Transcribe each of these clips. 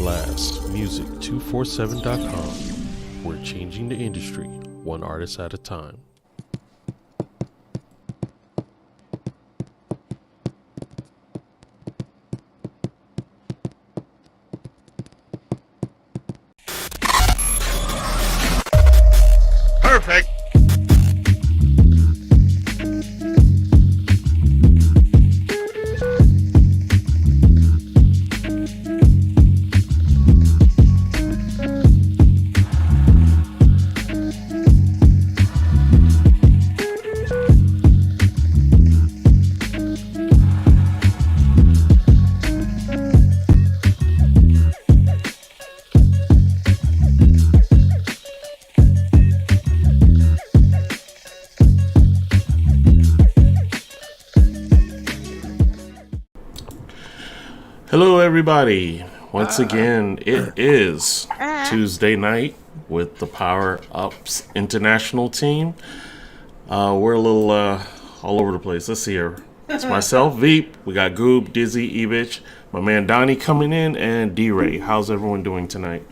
last, music247.com. We're changing the industry, one artist at a time. Perfect. Hello everybody, once again it is Tuesday night with the Power Ups International team. We're a little all over the place. Let's see here. It's myself, Veep, we got GOOB, Dizzy, EBTCH, my man Donnie coming in, and DRay. How's everyone doing tonight?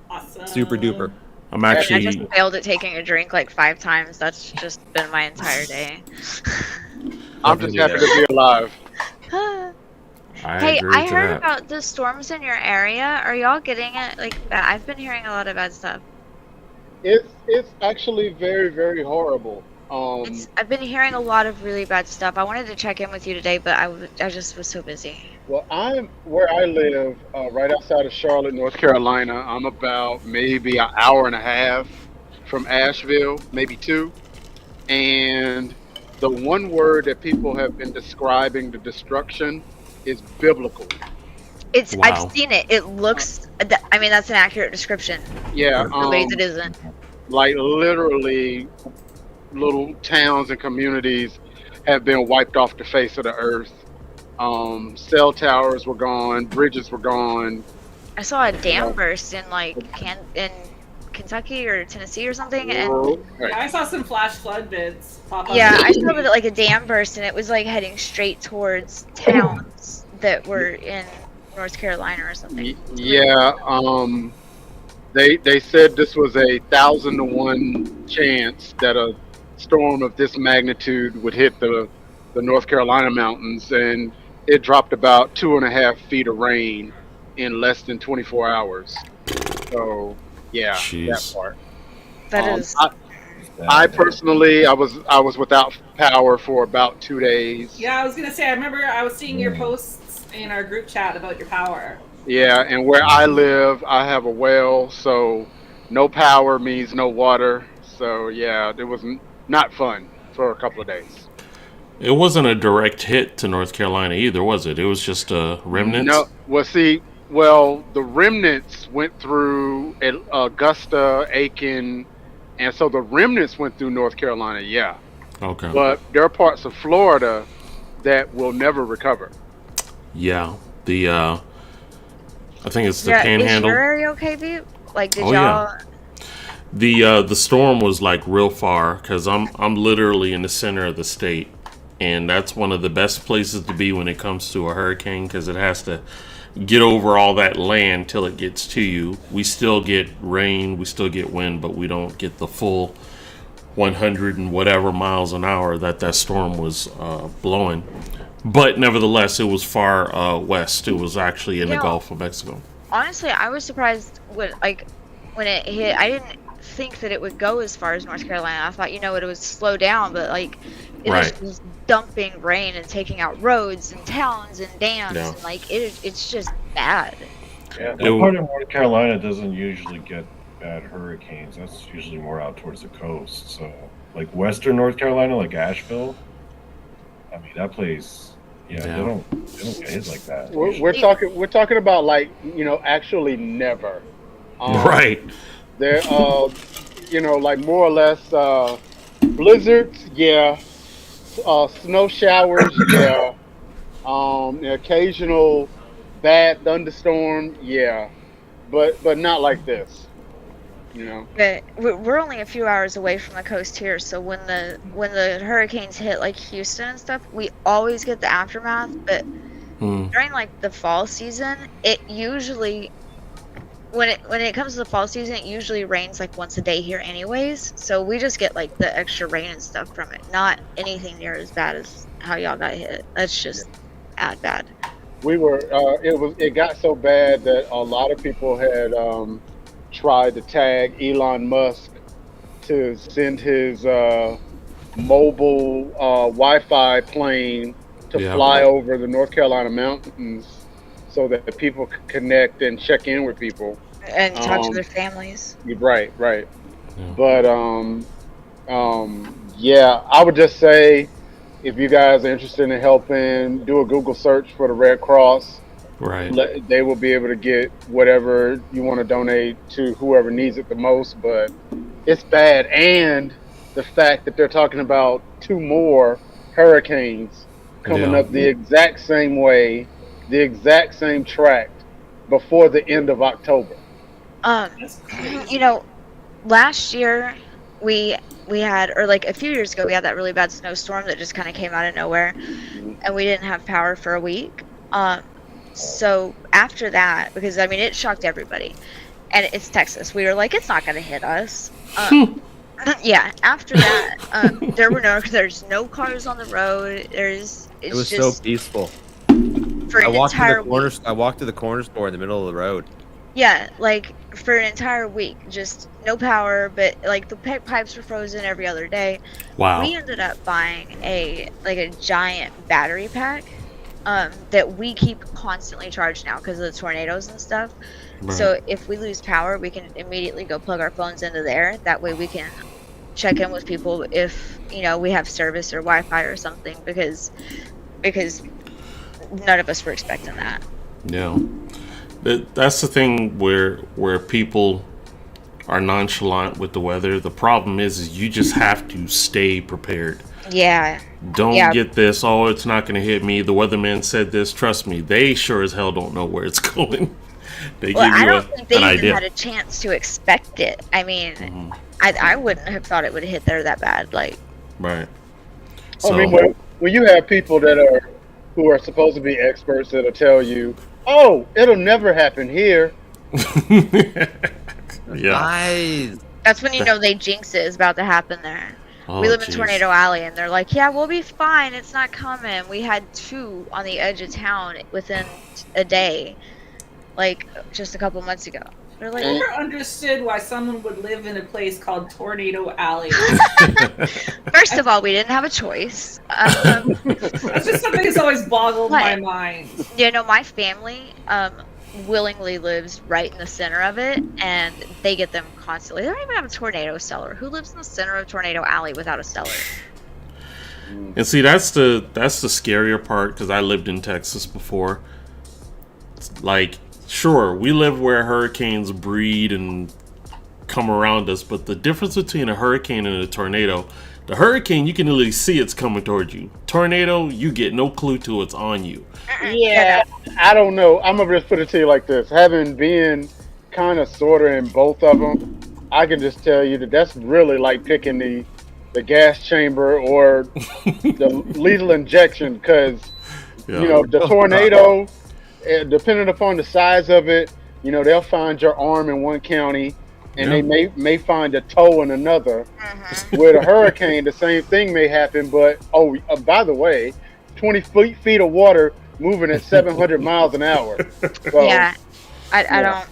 Awesome. Super duper. I'm actually... I just failed at taking a drink like 5 times. That's just been my entire day. I'm just happy to be alive. Hey, I heard about the storms in your area. Are y'all getting it? Like, I've been hearing a lot of bad stuff. It's actually very, very horrible. I've been hearing a lot of really bad stuff. I wanted to check in with you today, but I just was so busy. Well, I'm where I live, right outside of Charlotte, North Carolina. I'm about maybe an hour and a half from Asheville, maybe 2. And the one word that people have been describing the destruction is biblical. It's Wow. I've seen it. It looks. I mean, that's an accurate description. Yeah, The ways it isn't. like literally, little towns and communities have been wiped off the face of the earth. Cell towers were gone, bridges were gone. I saw a dam burst in in Kentucky or Tennessee or something, and Yeah, I saw some flash flood bids pop up. yeah, I saw it like a dam burst, and it was like heading straight towards towns that were in North Carolina or something. Yeah, they said this was a 1,000 to 1 chance that a storm of this magnitude would hit the North Carolina mountains, and it dropped about 2.5 feet of rain in less than 24 hours. So yeah, Jeez. that part. That is. I personally, I was without power for about 2 days. Yeah, I was gonna say. I remember I was seeing your posts in our group chat about your power. Yeah, and where I live, I have a well, so no power means no water. So yeah, it was not fun for a couple of days. It wasn't a direct hit to North Carolina either, was it? It was just a remnant? No, well, the remnants went through Augusta, Aiken, and so the remnants went through North Carolina, yeah. Okay. But there are parts of Florida that will never recover. Yeah, I think it's the Yeah, Panhandle. is your area okay, Vee? Like, did Oh, y'all? yeah. The storm was like real far because I'm literally in the center of the state, and that's one of the best places to be when it comes to a hurricane because it has to get over all that land till it gets to you. We still get rain, we still get wind, but we don't get the full 100 and whatever miles an hour that storm was blowing. But nevertheless, it was far west. It was actually in the Gulf of Mexico. Honestly, I was surprised when it hit. I didn't think that it would go as far as North Carolina. I thought, it would slow down, but it Right. was dumping rain and taking out roads and towns and dams, Yeah. and it's just bad. Yeah, that part of North Carolina doesn't usually get bad hurricanes. That's usually more out towards the coast. So, like Western North Carolina, like Asheville, I mean that place. Yeah, Yeah. they don't get hit like that. We're talking about actually never. Right. There, like more or less blizzards, yeah. Snow showers, yeah. An occasional bad thunderstorm, yeah. But not like this. But we're only a few hours away from the coast here, so when the hurricanes hit like Houston and stuff, we always get the aftermath. But during like the fall season, it usually when it comes to the fall season, it usually rains like once a day here anyways. So we just get like the extra rain and stuff from it. Not anything near as bad as how y'all got hit. That's just bad. We were. It got so bad that a lot of people had tried to tag Elon Musk to send his mobile Wi-Fi plane to fly over the North Carolina mountains so that people could connect and check in with people and talk to their families. Right. Yeah. But yeah, I would just say, if you guys are interested in helping, do a Google search for the Red Cross. Right. They will be able to get whatever you want to donate to whoever needs it the most. But it's bad, and the fact that they're talking about 2 more hurricanes coming up the exact same way, the exact same track before the end of October. You know, last year we had, or like a few years ago, we had that really bad snowstorm that just kind of came out of nowhere, and we didn't have power for a week. So after that, because I mean it shocked everybody, and it's Texas, we were like, it's not going to hit us. Yeah. After that, there's no cars on the road. It was so peaceful. For an entire week. I walked to the corner store in the middle of the road. Yeah, like for an entire week, just no power, but like the pipes were frozen every other day. Wow. We ended up buying a giant battery pack that we keep constantly charged now because of the tornadoes and stuff. Right. So if we lose power, we can immediately go plug our phones into there. That way we can check in with people if, you know, we have service or Wi-Fi or something, because none of us were expecting that. Yeah. That's the thing where people are nonchalant with the weather. The problem is you just have to stay prepared. Yeah. Don't get this, oh, it's not going to hit me. The weatherman said this. Trust me, they sure as hell don't know where it's going. I don't think they even had a chance to expect it. I mean, I wouldn't have thought it would hit there that bad. Like, right. So, I mean, when you have people who are supposed to be experts that'll tell you, oh, it'll never happen here. Yeah. Nice. That's when you know they jinx it is about to happen there. Oh, we live in Tornado Alley, and they're like, yeah, we'll be fine. It's not coming. We had 2 on the edge of town within a day, like just a couple months ago. They're like, I never understood why someone would live in a place called Tornado Alley. First of all, we didn't have a choice. That's just something that's always boggled my mind. You know, my family willingly lives right in the center of it, and they get them constantly. They don't even have a tornado cellar. Who lives in the center of Tornado Alley without a cellar? And see, that's the scarier part, because I lived in Texas before. Like, sure, we live where hurricanes breed and come around us, but the difference between a hurricane and a tornado, the hurricane, you can literally see it's coming towards you. Tornado, you get no clue till it's on you. Yeah, I don't know. I'm going to just put it to you like this. Having been kind of sort of in both of them, I can just tell you that's really like picking the gas chamber or the lethal injection, because, you know, the tornado, depending upon the size of it, you know, they'll find your arm in one county, and they may find a toe in another. With a hurricane, the same thing may happen, but by the way, 20 feet of water moving at 700 miles an hour. So, yeah, I don't.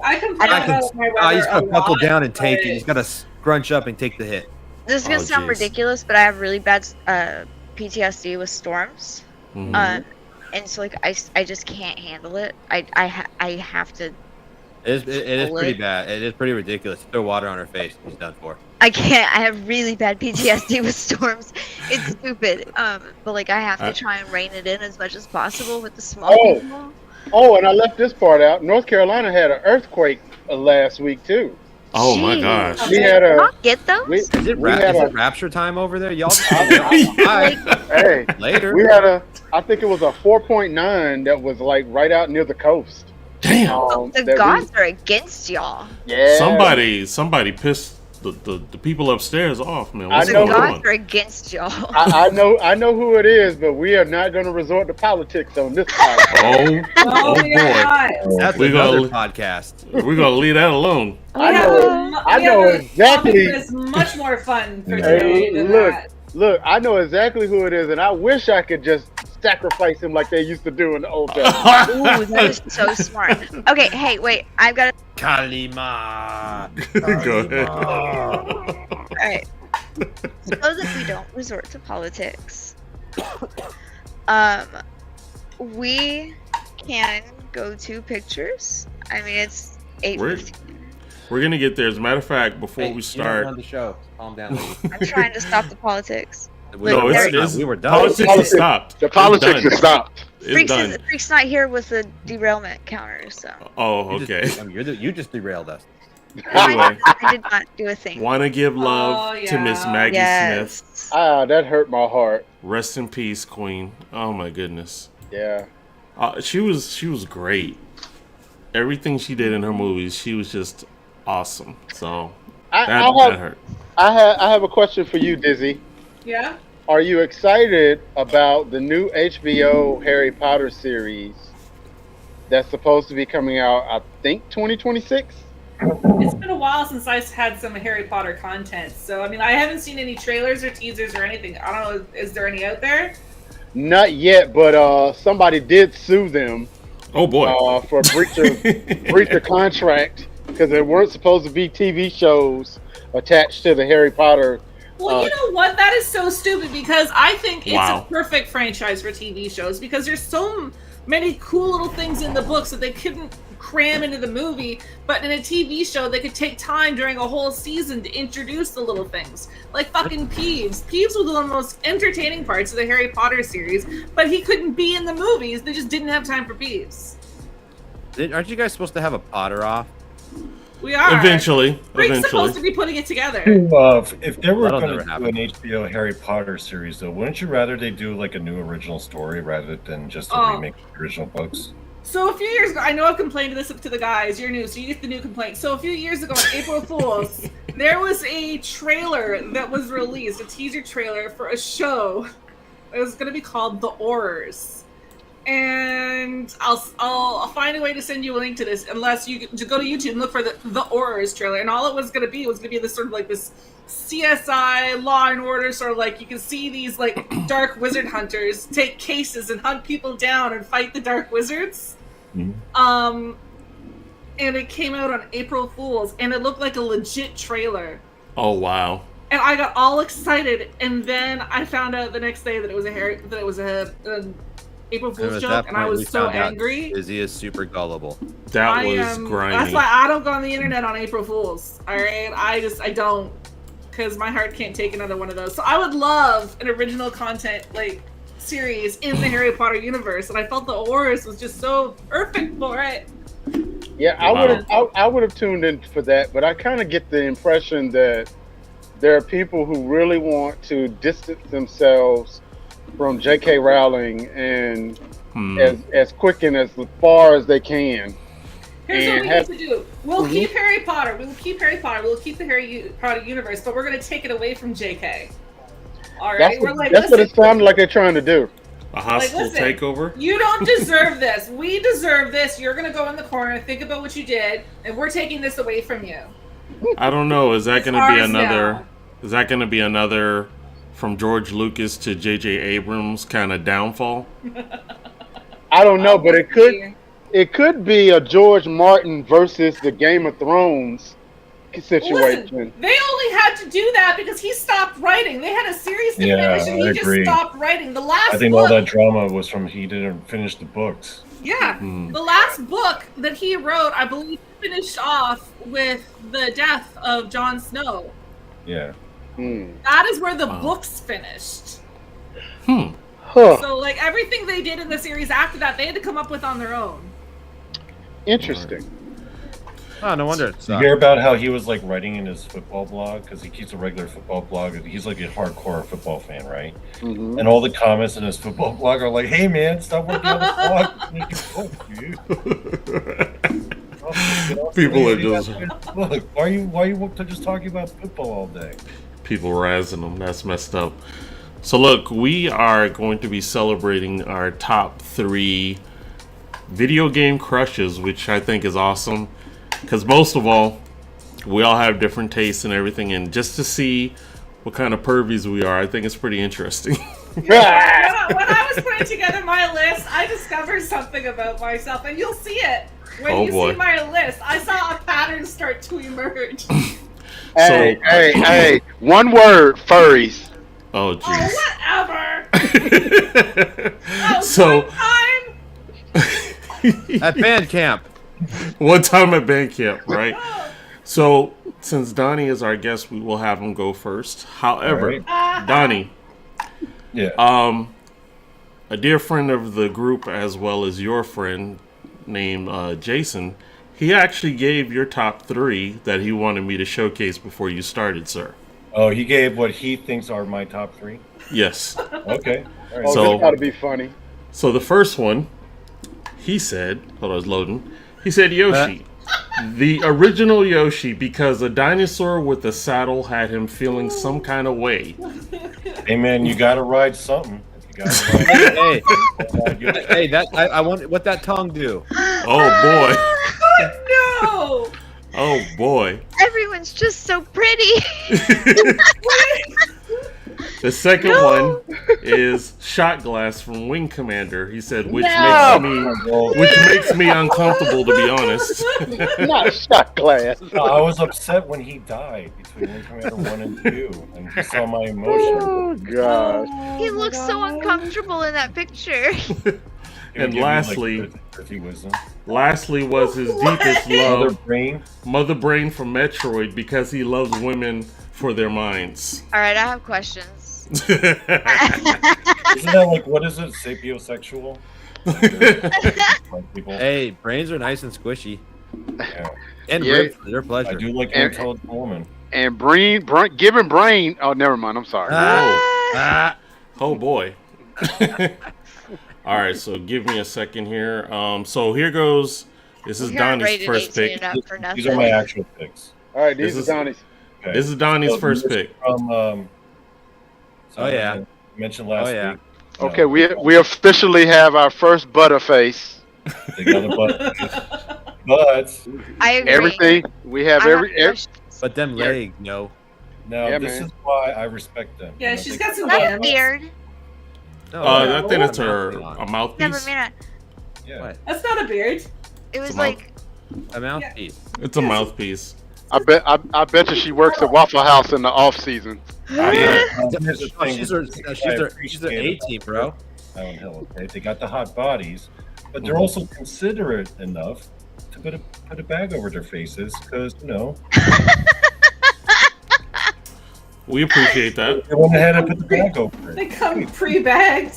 He's got to buckle down and take it. He's got to scrunch up and take the hit. This is gonna sound ridiculous, but I have really bad PTSD with storms. And so like I just can't handle it. I have to. It is pretty bad. It is pretty ridiculous. Throw water on her face. She's done for. I can't. I have really bad PTSD with storms. It's stupid. But like I have to try and rein it in as much as possible with the small people. Oh, and I left this part out. North Carolina had an earthquake last week too. Oh my gosh! We had get those. Is it rapture time over there, y'all? Hey, later. We had I think it was a 4.9 that was like right out near the coast. Damn. The gods are against y'all. Yeah. Somebody pissed the people upstairs off, man. I What's The know. going gods on? are against y'all. I know who it is, but we are not going to resort to politics on this podcast. Oh we are boy, not. That's We another gonna- podcast. we're gonna leave that alone. I know exactly. It's much more fun for Hey, today than look. that. Look, I know exactly who it is, and I wish I could just sacrifice him like they used to do in the old days. Ooh, that is so smart. Okay, hey, wait. I've got to. Kalima. Go ahead. All right. Suppose if we don't resort to politics, we can go to pictures. I mean, it's 8:15. We're gonna get there. As a matter of fact, before we You start, don't run the show. Calm down, lady. I'm trying to stop the politics. no, Like, it's we were done. politics is stopped. The politics It's is stopped. It's done. Freak's not here with the derailment counter, so Oh, You okay. just, you just derailed us. Anyway, I did not do a thing. want to give love Oh, to Miss yeah. Maggie Smith. Yes. That hurt my heart. Rest in peace, Queen. Oh my goodness. Yeah. She was great. Everything she did in her movies, she was just awesome. So that hurt. I have a question for you, Dizzy. Yeah. Are you excited about the new HBO Harry Potter series that's supposed to be coming out, I think, 2026? It's been a while since I had some Harry Potter content, so I mean, I haven't seen any trailers or teasers or anything. I don't know. Is there any out there? Not yet, but somebody did sue them Oh boy. for breach of contract because there weren't supposed to be TV shows attached to the Harry Potter. Well, you know what? That is so stupid because I think it's Wow. a perfect franchise for TV shows because there's so many cool little things in the books that they couldn't cram into the movie, but in a TV show they could take time during a whole season to introduce the little things. Like fucking Peeves. Peeves was one of the most entertaining parts of the Harry Potter series, but he couldn't be in the movies. They just didn't have time for Peeves. Aren't you guys supposed to have a Potter off? We are. Eventually. Rick's supposed to be putting it together. If they were That'll going to never do happen. an HBO Harry Potter series, though, wouldn't you rather they do like a new original story rather than just a Oh. remake of the original books? So a few years ago, I know I've complained this to the guys. You're new, so you get the new complaint. So a few years ago on April Fools, there was a trailer that was released, a teaser trailer for a show. It was going to be called The Horrors. And I'll find a way to send you a link to this, unless you just go to YouTube and look for the Horrors trailer. And all it was going to be this sort of like this CSI Law and Order, sort of like you can see these like dark wizard hunters take cases and hunt people down and fight the dark wizards. Mhm. And it came out on April Fools, and it looked like a legit trailer. Oh wow. And I got all excited, and then I found out the next day that it was an April And Fool's at joke, that and I point, was we so found out angry. Izzy is super gullible. That was grimy. That's why I don't go on the internet on April Fools. All right, I don't, because my heart can't take another one of those. So I would love an original content like series in the Harry Potter universe, and I felt the Horrors was just so perfect for it. Yeah, I would have tuned in for that, but I kind of get the impression that there are people who really want to distance themselves from J.K. Rowling and as quick and as far as they can. Here's what And we have- need to do. We'll keep Harry Potter. We will keep Harry Potter. We'll keep the Harry Potter universe, but we're going to take it away from J.K. All right? We're like, That's what it listen, sounded like they're trying to do. A hostile listen. takeover. you don't deserve this. We deserve this. You're going to go in the corner, think about what you did, and we're taking this away from you. I don't know. Is that It's going to be ours another? now. Is that going to be another from George Lucas to J.J. Abrams kind of downfall? I don't know, but it could be a George Martin versus the Game of Thrones situation. Listen, they only had to do that because he stopped writing. They had a series to Yeah, finish, and I he agree. just stopped writing. The last I think book, all that drama was from he didn't finish the books. yeah, the last book that he wrote, I believe, finished off with the death of Jon Snow. Yeah. That is where the books finished. Huh. So, like, everything they did in the series after that, they had to come up with on their own. Interesting. Oh, no wonder it You sucked. hear about how he was like writing in his football blog because he keeps a regular football blog. He's like a hardcore football fan, right? Mhm. And all the comments in his football blog are like, "Hey man, stop working on the blog. Make it cool, dude." People are just Look, why are you just talking about football all day? people razzing them. That's messed up. So look, we are going to be celebrating our top 3 video game crushes, which I think is awesome. Because most of all, we all have different tastes and everything, and just to see what kind of pervies we are, I think it's pretty interesting. When I was putting together my list, I discovered something about myself, and you'll see it when see my list. I saw a pattern start to emerge. Hey, one word, furries. Oh, jeez. Oh, whatever. So, one time. At band camp. One time at band camp, right? So, since Donnie is our guest, we will have him go first. However, Donnie, a dear friend of the group as well as your friend named Jason, he actually gave your top 3 that he wanted me to showcase before you started, sir. Oh, he gave what he thinks are my top 3? Yes. Okay. All right. Oh, this gotta be funny. So the first one, he said, hold on, I was loading. He said Yoshi. The original Yoshi, because a dinosaur with a saddle had him feeling some kind of way. Hey man, you gotta ride something. You gotta ride Hey, that I want what that tongue do. Oh boy. Oh no! Oh boy. Everyone's just so pretty. The second one is Shot Glass from Wing Commander. He said, which makes me uncomfortable, to be honest. Not Shot Glass. I was upset when he died between Wing Commander 1 and 2, and he saw my emotion. Oh gosh. He looks so uncomfortable in that picture. And lastly was his deepest love, Mother Brain from Metroid, because he loves women for their minds. All right, I have questions. Isn't that like, what is it, sapiosexual? Hey, brains are nice and squishy. Yeah. And ribs for their pleasure. I do like an intelligent woman. And giving brain. Oh, never mind. I'm sorry. Oh boy. All right, so give me a second here. So here goes. This is Donnie's first pick. These are my actual picks. All right, these are Donnie's. Okay. This is Donnie's first pick. From, I mentioned last week. Okay, we officially have our first butterface. They got a butt. But I agree. Everything we have but them legs, no. No, this is why I respect them. Yeah, she's got some That's beard. No, I think it's a mouthpiece. Never mind. Yeah. That's not a beard. It was like a mouthpiece. It's a mouthpiece. I bet you she works at Waffle House in the off season. She's an A team, bro. Okay. They got the hot bodies, but they're also considerate enough to put a bag over their faces, because we appreciate that. They went ahead and put the bag over it. They come pre-bagged.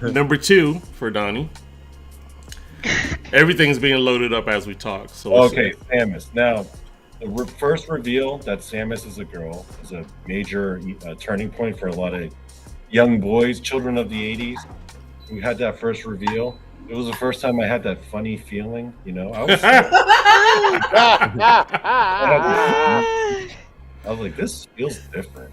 Number 2 for Donnie. Everything's being loaded up as we talk. So okay, Samus. Now, the first reveal that Samus is a girl is a major turning point for a lot of young boys, children of the 80s. We had that first reveal. It was the first time I had that funny feeling, I was like, this feels different.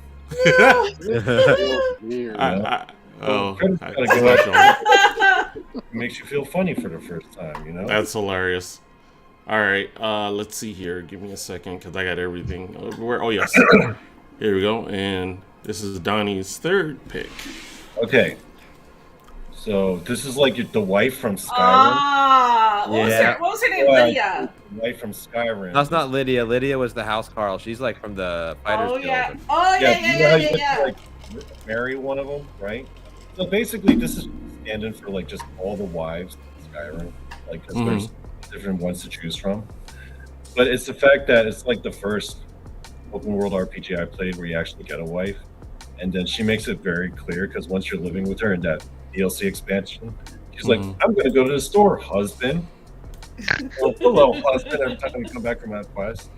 It makes you feel funny for the first time, That's hilarious. All right, let's see here. Give me a second, because I got everything. Where? Oh, yes. Here we go. And this is Donnie's third pick. Okay. So this is like the wife from Skyrim. What was her name? Lydia. The wife from Skyrim. That's not Lydia. Lydia was the house Carl. She's like from the Fighters Guild. Yeah. Like, marry one of them, right? So basically, this is stand-in for like just all the wives in Skyrim, like, because there's different ones to choose from. But it's the fact that it's like the first open world RPG I played where you actually get a wife, and then she makes it very clear, because once you're living with her in that DLC expansion, she's like, I'm going to go to the store, husband. Well, hello, husband. Every time we come back from that quest,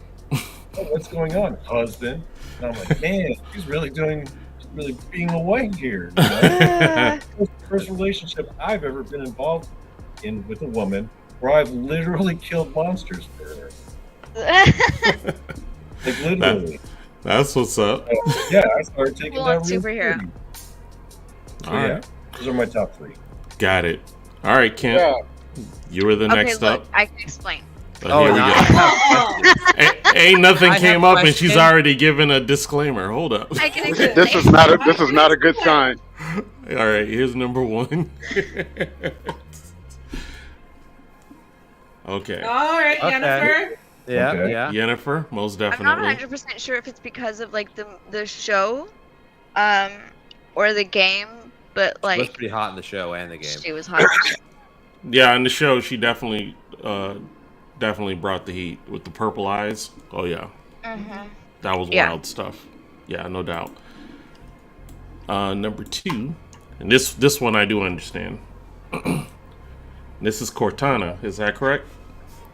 what's going on, husband? And I'm like, man, she's really being a wife here. It's the first relationship I've ever been involved in with a woman Bro, I've literally killed monsters for her. Like literally. That's what's up. Yeah, I started taking Full that on superhero. So, All yeah, right. those are my top 3. Got it. All right, Kent. Yeah. You were the Okay, next look, up. I can explain. Oh, here we go. Ain't nothing I have came up, and she's question. already given a disclaimer. Hold up. I can This explain. is not a good sign. All right, here's number 1. Okay, All right, Okay. Jennifer. Yeah, Okay. yeah. Jennifer, most I'm not definitely. 100% sure if it's because of like the show, or the game, but She was like pretty hot in the show and the game. she was hot. Yeah, in the show, she definitely brought the heat with the purple eyes. Oh yeah, Mm-hmm. that was Yeah. wild stuff. Yeah, no doubt. Number 2, and this one I do understand. This is Cortana. Is that correct?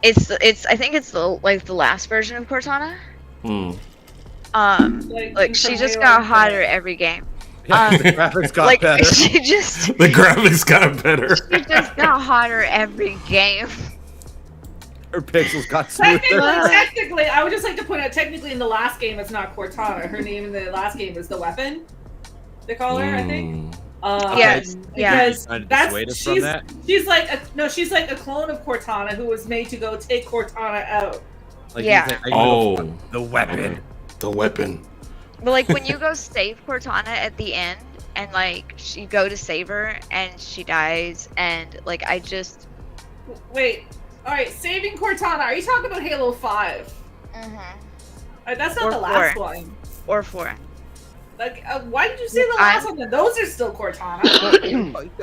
It's I think it's the last version of Cortana. Hmm. Like she just got hotter every game. Yeah, the graphics got Like better. she just The graphics got better. she just got hotter every game. Her pixels got smoother. Technically, I would just like to point out, technically in the last game, it's not Cortana. Her name in the last game is the weapon. They call her, I think. Yes, yeah. Because Trying to that's dissuade us from that? she's like a clone of Cortana who was made to go take Cortana out. Like, Yeah. you think, Oh, the weapon. the weapon. But like when you go save Cortana at the end, and like you go to save her and she dies, and like I just. Wait, all right, saving Cortana. Are you talking about Halo 5? That's not Or the last 4. one. Or 4. Like, why did you say the last one? Then those are still Cortana.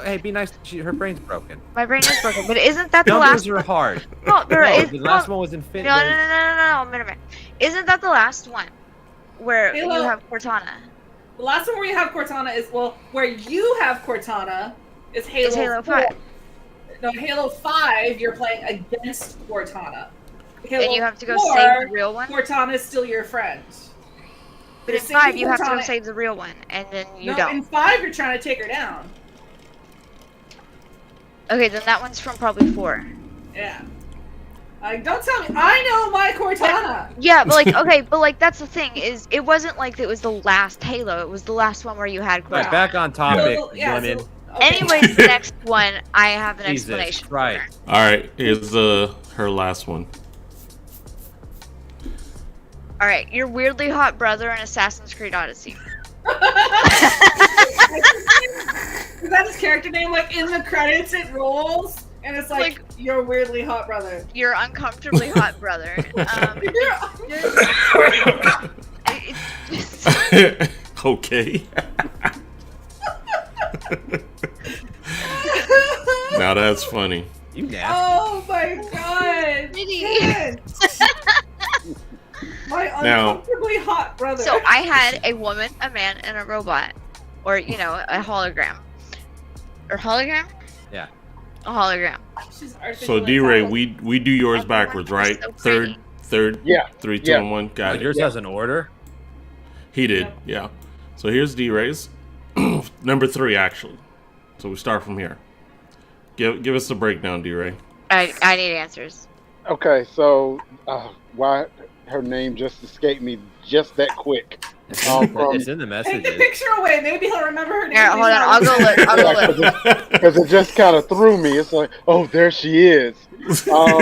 Hey, be nice. Her brain's broken. My brain is broken, but isn't that the Numbers last? are hard. No, there No, is. the last no, one was no, Infinity. no, no, no, no, no. Isn't that the last one where Halo- you have Cortana? The last one where you have Cortana is where you have Cortana is Halo, Is Halo 4. 5. No, Halo 5, you're playing against Cortana. Halo And you have to go 4, save the real one. Cortana is still your friend. But in You're 5, saving you have to go Cortana- save the real one, and then you no, don't. in 5, you're trying to take her down. Okay, then that one's from probably 4. Yeah. Don't tell me. I know my Cortana. Yeah, but like, okay, but like that's the thing is, it wasn't like it was the last Halo. It was the last one where you had Right, Cortana. back on topic, Yeah, women. okay. Anyways, the next one, I have an Jesus explanation. Christ. All right, here's her last one. All right, your weirdly hot brother in Assassin's Creed Odyssey. Is that his character name? Like in the credits, it rolls, and it's like your weirdly hot brother. Your uncomfortably hot brother. It's just, Okay. Now that's funny. You nasty. Oh my god! Ken. My Now- uncomfortably hot brother. so I had a woman, a man, and a robot, or you know, a hologram, or hologram. Yeah. A hologram. She's So articulate DRay, talent. we do yours Oh, backwards, right? so Third, pretty. Yeah. 3, 2, Yeah. and 1. Got it. Yours has an order. He did, yeah. So here's DRay's. Number 3, actually. So we start from here. Give us the breakdown, DRay. I need answers. Okay, so why her name just escaped me just that quick? From It's in the Take the messages. picture away. Maybe he'll remember her name. Here, hold on. I'll go look. I'll go look. because it just kind of threw me. It's like, oh, there she is. No,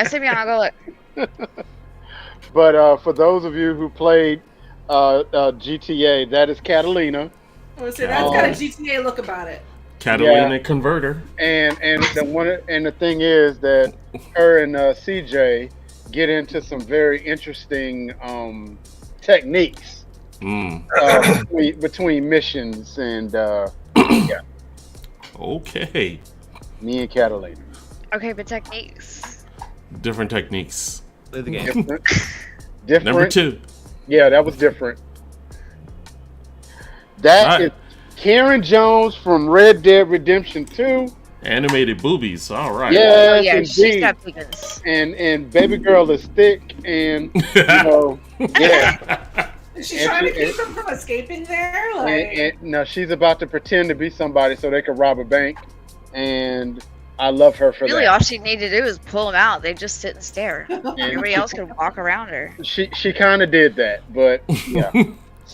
SAB, I'll go look. But for those of you who played GTA, that is Catalina, Oh, so that's got a GTA look about it. Catalina converter. and the thing is that her and CJ get into some very interesting techniques between missions, and Okay. me and Catalina. Okay, but techniques. Different techniques. Play the game. Different. Number 2. Yeah, that was different. That is Right. Karen Jones from Red Dead Redemption 2. Animated boobies. All right. Yes, Oh yeah, she's indeed. got biggins. And baby girl is thick, and you know, yeah. Is she And trying to she- keep them from escaping there? Like, And no, she's about to pretend to be somebody so they can rob a bank, and I love her for Really, that. all she needed to do was pull them out. They just sit and stare. Everybody else could walk around her. She kind of did that, but yeah.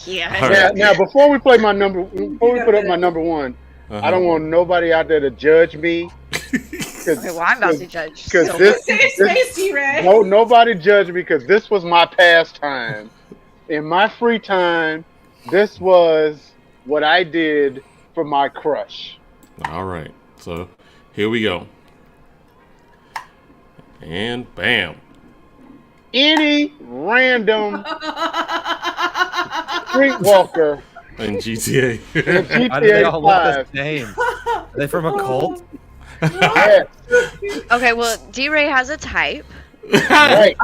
Yeah. All right. Now before we put up my number one, I don't want nobody out there to judge me. Okay, well, I'm about to judge. Because So Safe space, DRay. nobody judge me because this was my pastime. In my free time, this was what I did for my crush. All right. So here we go. And bam. Any random streetwalker In GTA. in Why do they all look GTA the same? Are they from a cult? 5. Yes, okay, well, DRay has a type. right.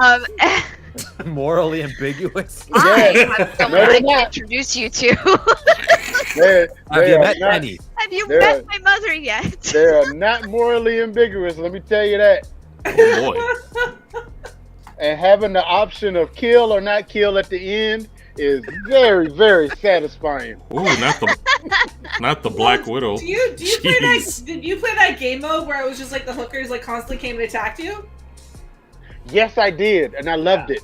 Morally ambiguous? I have someone No, they're I can not. introduce you to. Have you met not, any? Have you They're- met my mother yet? they are not morally ambiguous, let me tell you that. Oh boy. And having the option of kill or not kill at the end is very, very satisfying. Ooh, not the Black Widow. Do you play that? Jeez. Did you play that game mode where it was just like the hookers like constantly came and attacked you? Yes, I did, and I loved it.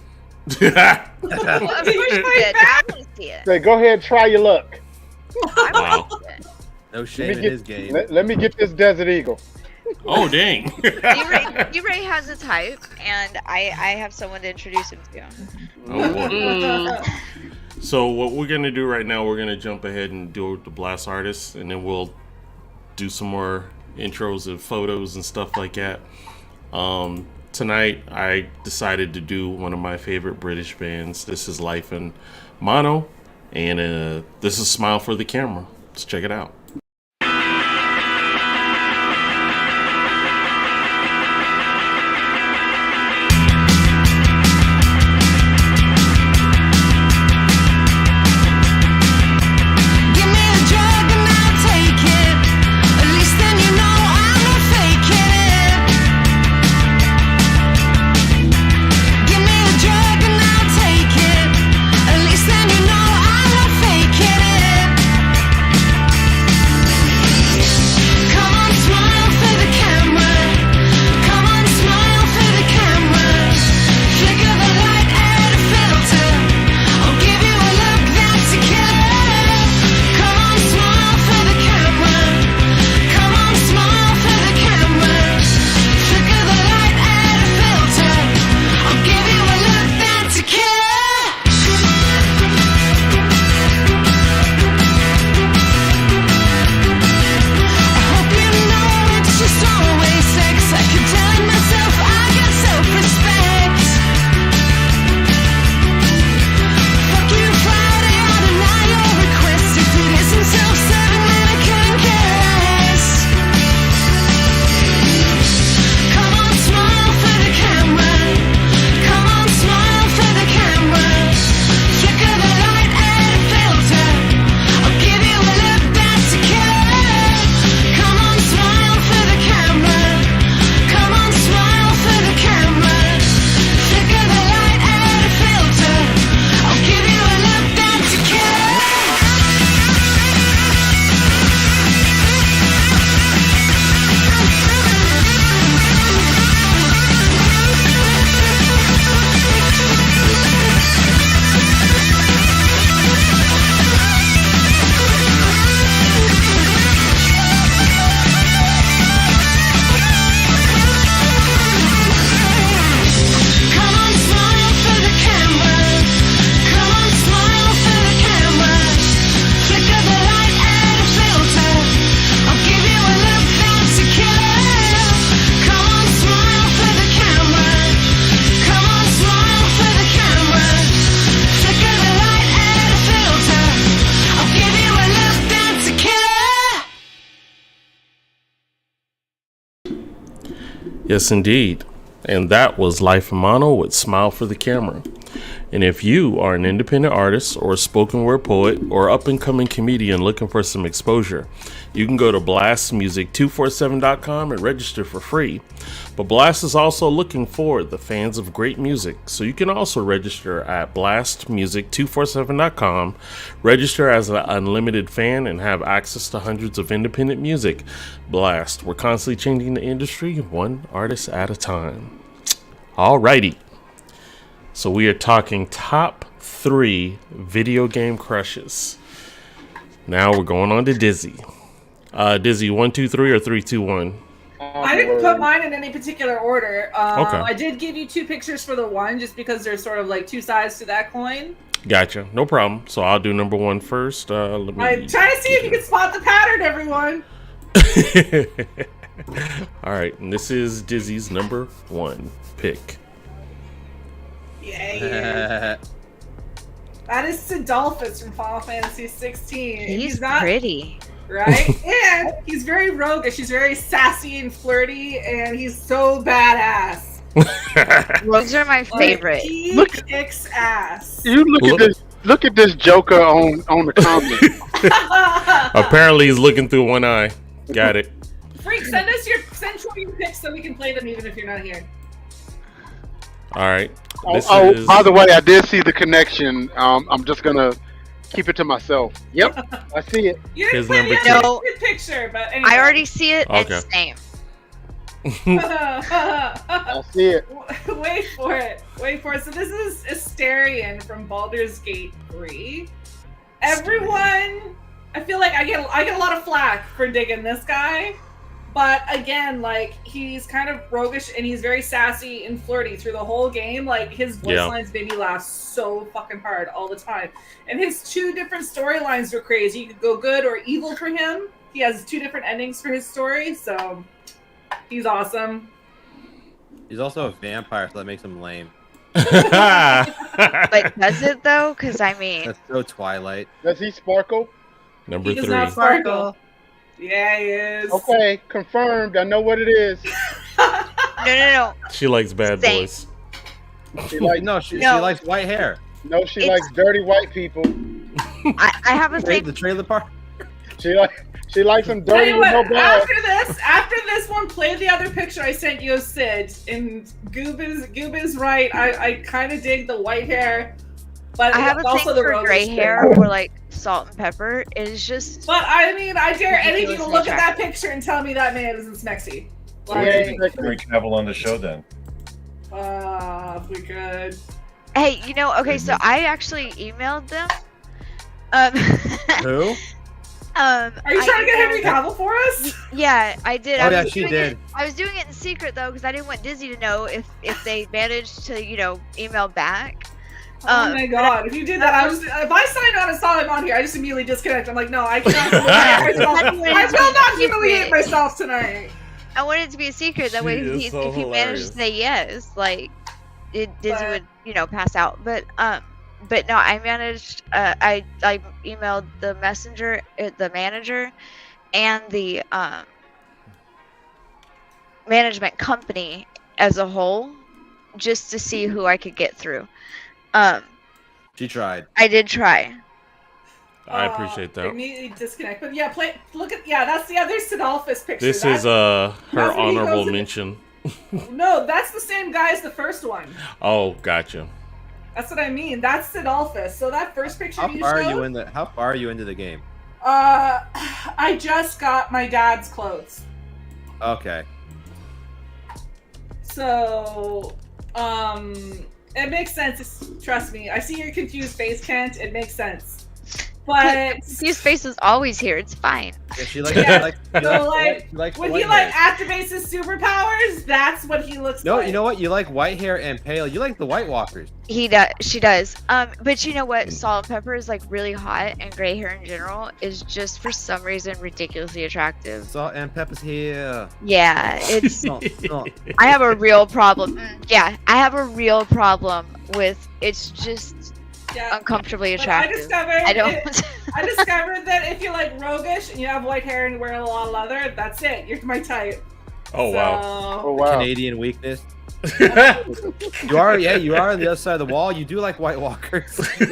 Well, of course you did. I want to see it. So go ahead, try your luck. I Wow. want to see it. No Let shame me in get, his game. let me get this Desert Eagle. Oh dang. DRay has a type, and I have someone to introduce him to. Oh boy. So what we're gonna do right now, we're gonna jump ahead and do the blast artist, and then we'll do some more intros and photos and stuff like that. Tonight I decided to do one of my favorite British bands. This is Life in Mono, and this is Smile for the Camera. Let's check it out. Give me a drug and I'll take it. At least then you know I'm not faking it. Give me a drug and I'll take it. At least then you know I'm not faking it. Come on, smile for the camera. Come on, smile for the camera. Flicker the light, add a filter. I'll give you a look that's a killer. Come on, smile for the camera. Come on, smile for the camera. Flicker the light, add a filter. I'll give you a look that's a killer. I hope you know it's just always sex. I keep telling myself I got self-respect. Fuck you, Friday, I deny your request. If it isn't self-serving, then I couldn't care less. Come on, smile for the camera. Come on, smile for the camera. Flicker the light, add a filter. I'll give you a look that's a killer. Come on, smile for the camera. Come on, smile for the camera. Flicker the light, add a filter. I'll give you a look that's a killer. Come on, smile for the camera. Come on, smile for the camera. Flicker the light, add a filter. I'll give you a look that's a killer. Come on, smile for the camera. Come on, smile for the camera. Flicker the light, add a filter. I'll give you a look that's a killer. Yes, indeed. And that was Life in Mono with Smile for the Camera. And if you are an independent artist or a spoken word poet or up and coming comedian looking for some exposure, you can go to blastmusic247.com and register for free. But Blast is also looking for the fans of great music, so you can also register at blastmusic247.com, register as an unlimited fan, and have access to hundreds of independent music. Blast, we're constantly changing the industry one artist at a time. Alrighty. So we are talking top 3 video game crushes. Now we're going on to Dizzy. Dizzy, 1, 2, 3, or 3, 2, 1? I didn't put mine in any particular order. Okay. I did give you 2 pictures for the one, just because there's sort of like 2 sides to that coin. Gotcha. No problem. So I'll do number 1 first. I'm trying to see if you can spot the pattern, everyone. All right, and this is Dizzy's number 1 pick. Yeah. That is Sidolphus from Final Fantasy 16. He's not pretty. Right? And he's very roguish. He's very sassy and flirty, and he's so badass. Rogues are my favorite. He kicks ass. You look at this Joker on the comment. Apparently he's looking through one eye. Got it. Freak, send your picks so we can play them even if you're not here. All right. By the way, I did see the connection. I'm just gonna keep it to myself. Yep, I see it. You didn't His play number the 2. picture, but anyway. I already see it. Okay. And same. I see it. Wait for it. So this is Asterion from Baldur's Gate 3. Everyone, I feel like I get a lot of flack for digging this guy. But again, like, he's kind of roguish and he's very sassy and flirty through the whole game. Like, his voice lines made me laugh so fucking hard all the time. And his 2 different storylines were crazy. You could go good or evil for him. He has 2 different endings for his story, so he's awesome. He's also a vampire, so that makes him lame. Like, does it though? Because I mean, That's so Twilight. Does he sparkle? Number He does 3. not sparkle. Yeah, he is. Okay, confirmed. I know what it is. no. She likes bad Same. boys. She likes She likes white hair. she likes dirty white people. I have a thing. The trailer park. She likes them Tell dirty you with no what, balls. after this one, play the other picture I sent you of Sid. And Goob is right. I kind of dig the white hair, but I have a also thing the for roguish gray thing. hair or like salt and pepper. It's just. But I mean, I dare any of you to ridiculously look at that attractive. picture and tell me that man isn't sexy. We Like, need to get Henry Cavill on the show then. if we could. Hey, okay, so I actually emailed them. Who? Are you trying to get Henry Cavill for us? Yeah, I did. Oh, I yeah, was she doing did. It, I was doing it in secret though, because I didn't want Disney to know if they managed to, email back. Oh my god! If you did that, if I signed on and saw him on here, I just immediately disconnect. I'm like, no, I cannot. I will not humiliate myself tonight. I wanted it to be a secret. That way, if he managed to say yes, like, Disney would, pass out. But no, I managed. I emailed the the manager, and the management company as a whole, just to see who I could get through. She tried. I did try. I appreciate that. Immediately disconnect. But yeah, that's the other Sidolphus picture. This is her that's when he honorable goes in- mention. No, that's the same guy as the first one. Oh, gotcha. That's what I mean. That's Sidolphus. So that first picture How you far showed. How far are you into the game? I just got my dad's clothes. Okay. So, it makes sense. Trust me. I see your confused face, Kent. It makes sense. But His face is always here. It's fine. Yeah, she likes. Yeah, She likes when white he like hair. activates his superpowers, that's what he looks No, like. you know what? You like white hair and pale. You like the White Walkers. He does. She does. But you know what? Salt and pepper is like really hot, and gray hair in general is just for some reason ridiculously attractive. Salt and pepper's here. Yeah, it's. No, no. I have a real problem. Yeah, I have a real problem with. It's just Yeah. uncomfortably But attractive. I don't. I discovered that if you're like roguish and you have white hair and wear a lot of leather, that's it. You're my type. Oh wow. Oh wow. Canadian weakness. You are on the other side of the wall. You do like White Walkers. See,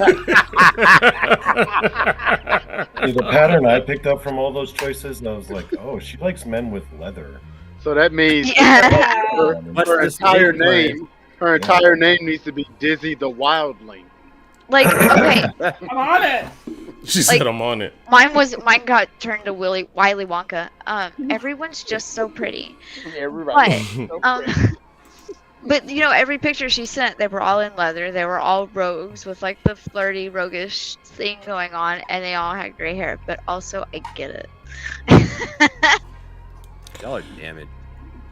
the pattern I picked up from all those choices, I was like, oh, she likes men with leather. So that means Yeah. What's her the entire stage play? name. Her entire name needs to be Dizzy the Wildling. Like, okay, I'm on it. She said I'm on it. mine got turned to Willy Wonka. Everyone's just so pretty. Everybody. But you know, every picture she sent, they were all in leather. They were all rogues with like the flirty, roguish thing going on, and they all had gray hair. But also, I get it. Y'all are damn it.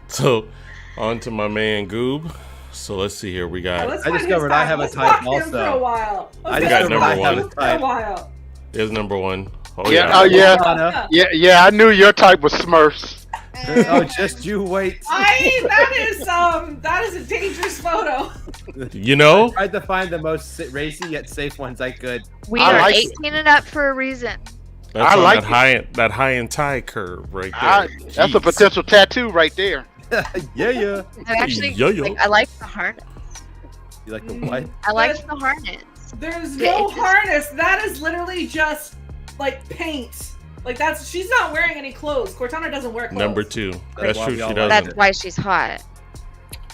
So, on to my man Goob. So let's see here. We got. Let's I find discovered his I type. have a Let's type fuck him also. For a while. I Let's got fuck number him one. For a while. There's number one. Oh Yeah, yeah. oh yeah. Anna. Yeah, I knew your type was Smurfs. Oh, just you wait. That is a dangerous photo. You know. Tried to find the most racy yet safe ones I could. We I are like 18 and up for a reason. That's I on like that high and tie curve right there. That's a Jeez. potential tattoo right there. Yeah. I actually, Yo, yo. like, I like the harness. You like the what? I like the harness. There's Yeah, no it just- harness. That is literally just like paint. Like she's not wearing any clothes. Cortana doesn't wear clothes. Number two. That's Well, true. we She all like doesn't. That's why she's hot.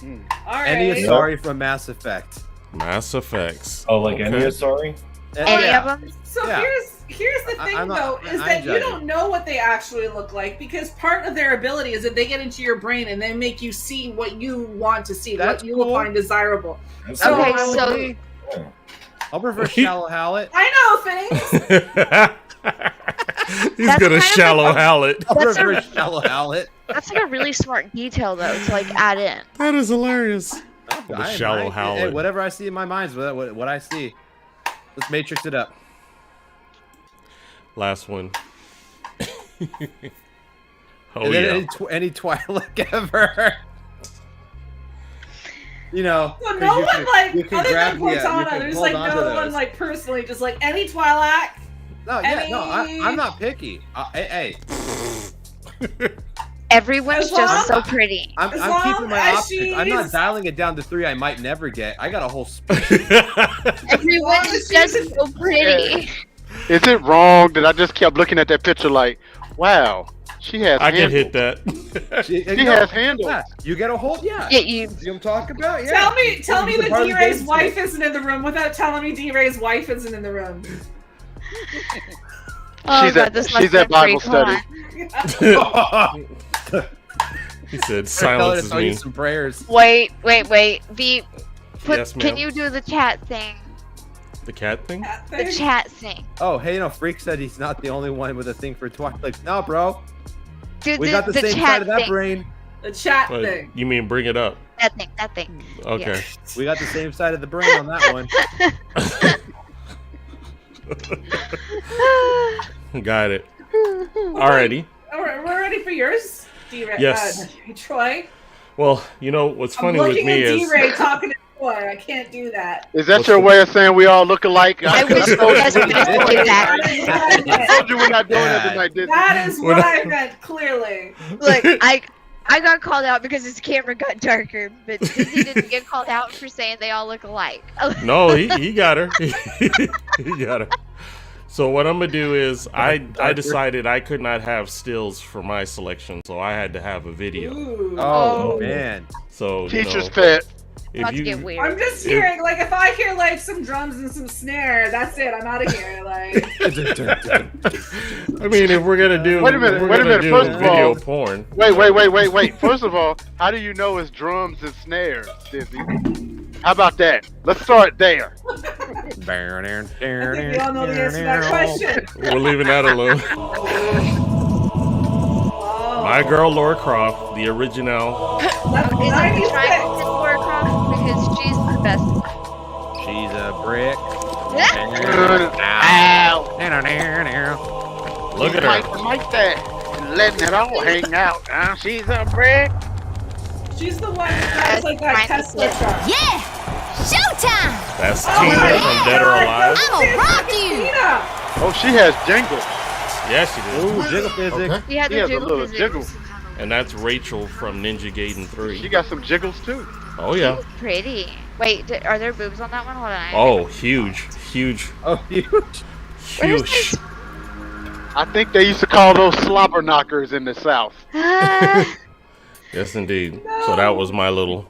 All right. Any Asari from Mass Effect. Mass Effects. Oh, like Okay. any sorry? Any Yeah. of them? So Yeah. here's the thing I'm not- though, is I'm that you judging. don't know what they actually look like because part of their ability is that they get into your brain and they make you see what you want to see, That's what you will cool. find desirable. That's So- Okay, That would so be- I'll prefer Shallow Hallett. I know things. He's That's gonna kind of shallow like Hallett. I'll That's prefer Shallow Hallett. that's like a really smart detail though to like add in. That is hilarious. The I- shallow Hey, Hallett. whatever I see in my mind is what I see. Let's matrix it up. Last one. Oh And then yeah. any Twi'lek ever. You know, So 'cause no you one can- like you can other grab than the, you Cortana, can there's hold like on to no those. one like personally just like any Twi'lek. No, I'm not picky. Hey, Everyone's As just long- so pretty. I'm As long keeping my as options. I'm not she's- dialing it down to 3 I might never get. I got a whole Everyone's just so pretty. Is it wrong that I just kept looking at that picture like, wow, she has I can handles. hit that. She has handles. Yeah, you get a hold. Yeah. Yeah, you. See what I'm talking about? Yeah. Tell me It's a that part of the DRay's game wife space. isn't in the room without telling me DRay's wife isn't in the room. Oh She's god, at- this she's must at be Bible Bible study. He said Tell her silence to is tell you me. some prayers. Wait. V, Yes, can ma'am. you do the chat thing? The cat thing? That The thing. chat thing. Oh, hey, Freak said he's not the only one with a thing for Twilight. No, bro. Do We got the same chat side of that thing. brain. The chat But thing. you mean bring it up? That thing. Okay. We got the same side of the brain on that one. Got it. Alrighty. We're ready for yours, DRay. Yes. Troy. Well, you know what's I'm funny with looking me at is DRay talking to Troy. I can't do that. Is that your way of saying we all look alike? I wish you guys would just do that. I told you we're not doing that tonight, didn't That is We're what not- I meant, clearly. Look, I got called out because his camera got darker, but Dizzy didn't get called out for saying they all look alike. no, he got her. He got her. So what I'm gonna do is I decided I could not have stills for my selection, so I had to have a video. Ooh. Oh, man. So Teacher's you know, pet. if About to get you, weird. I'm just hearing, like, if I hear, like, some drums and some snare, that's it. I'm out of here. Like, I mean, if we're gonna do, Wait a minute, if we're wait a gonna minute, do first of video all- porn. Wait. First of all, how do you know it's drums and snares, Dizzy? How about that? Let's start there. I think we all know the answer to that question. We're leaving that alone. Oh. My girl Laura Croft, the original. Is it 96. trying to get Laura Croft because she's the best. She's a brick. Ow. Look at Like, her. like that. And letting it all hang out. She's a brick. She's the one that has, like, that Tesla truck. Yeah! Showtime! That's Oh Tina my from God. Dead or Alive. I'ma rock you! Tina! Oh, she has jingles. Yeah, she did. Ooh, jiggle physics. We had She the has a jiggle little physics. jiggle. And that's Rachel from Ninja Gaiden 3. She got some jiggles too. Oh yeah. Pretty. Wait, are there boobs on that one? Hold on. Oh, huge, huge, Oh, huge. Where's huge. this? I think they used to call those slobber knockers in the South. Yes, indeed. So that was my little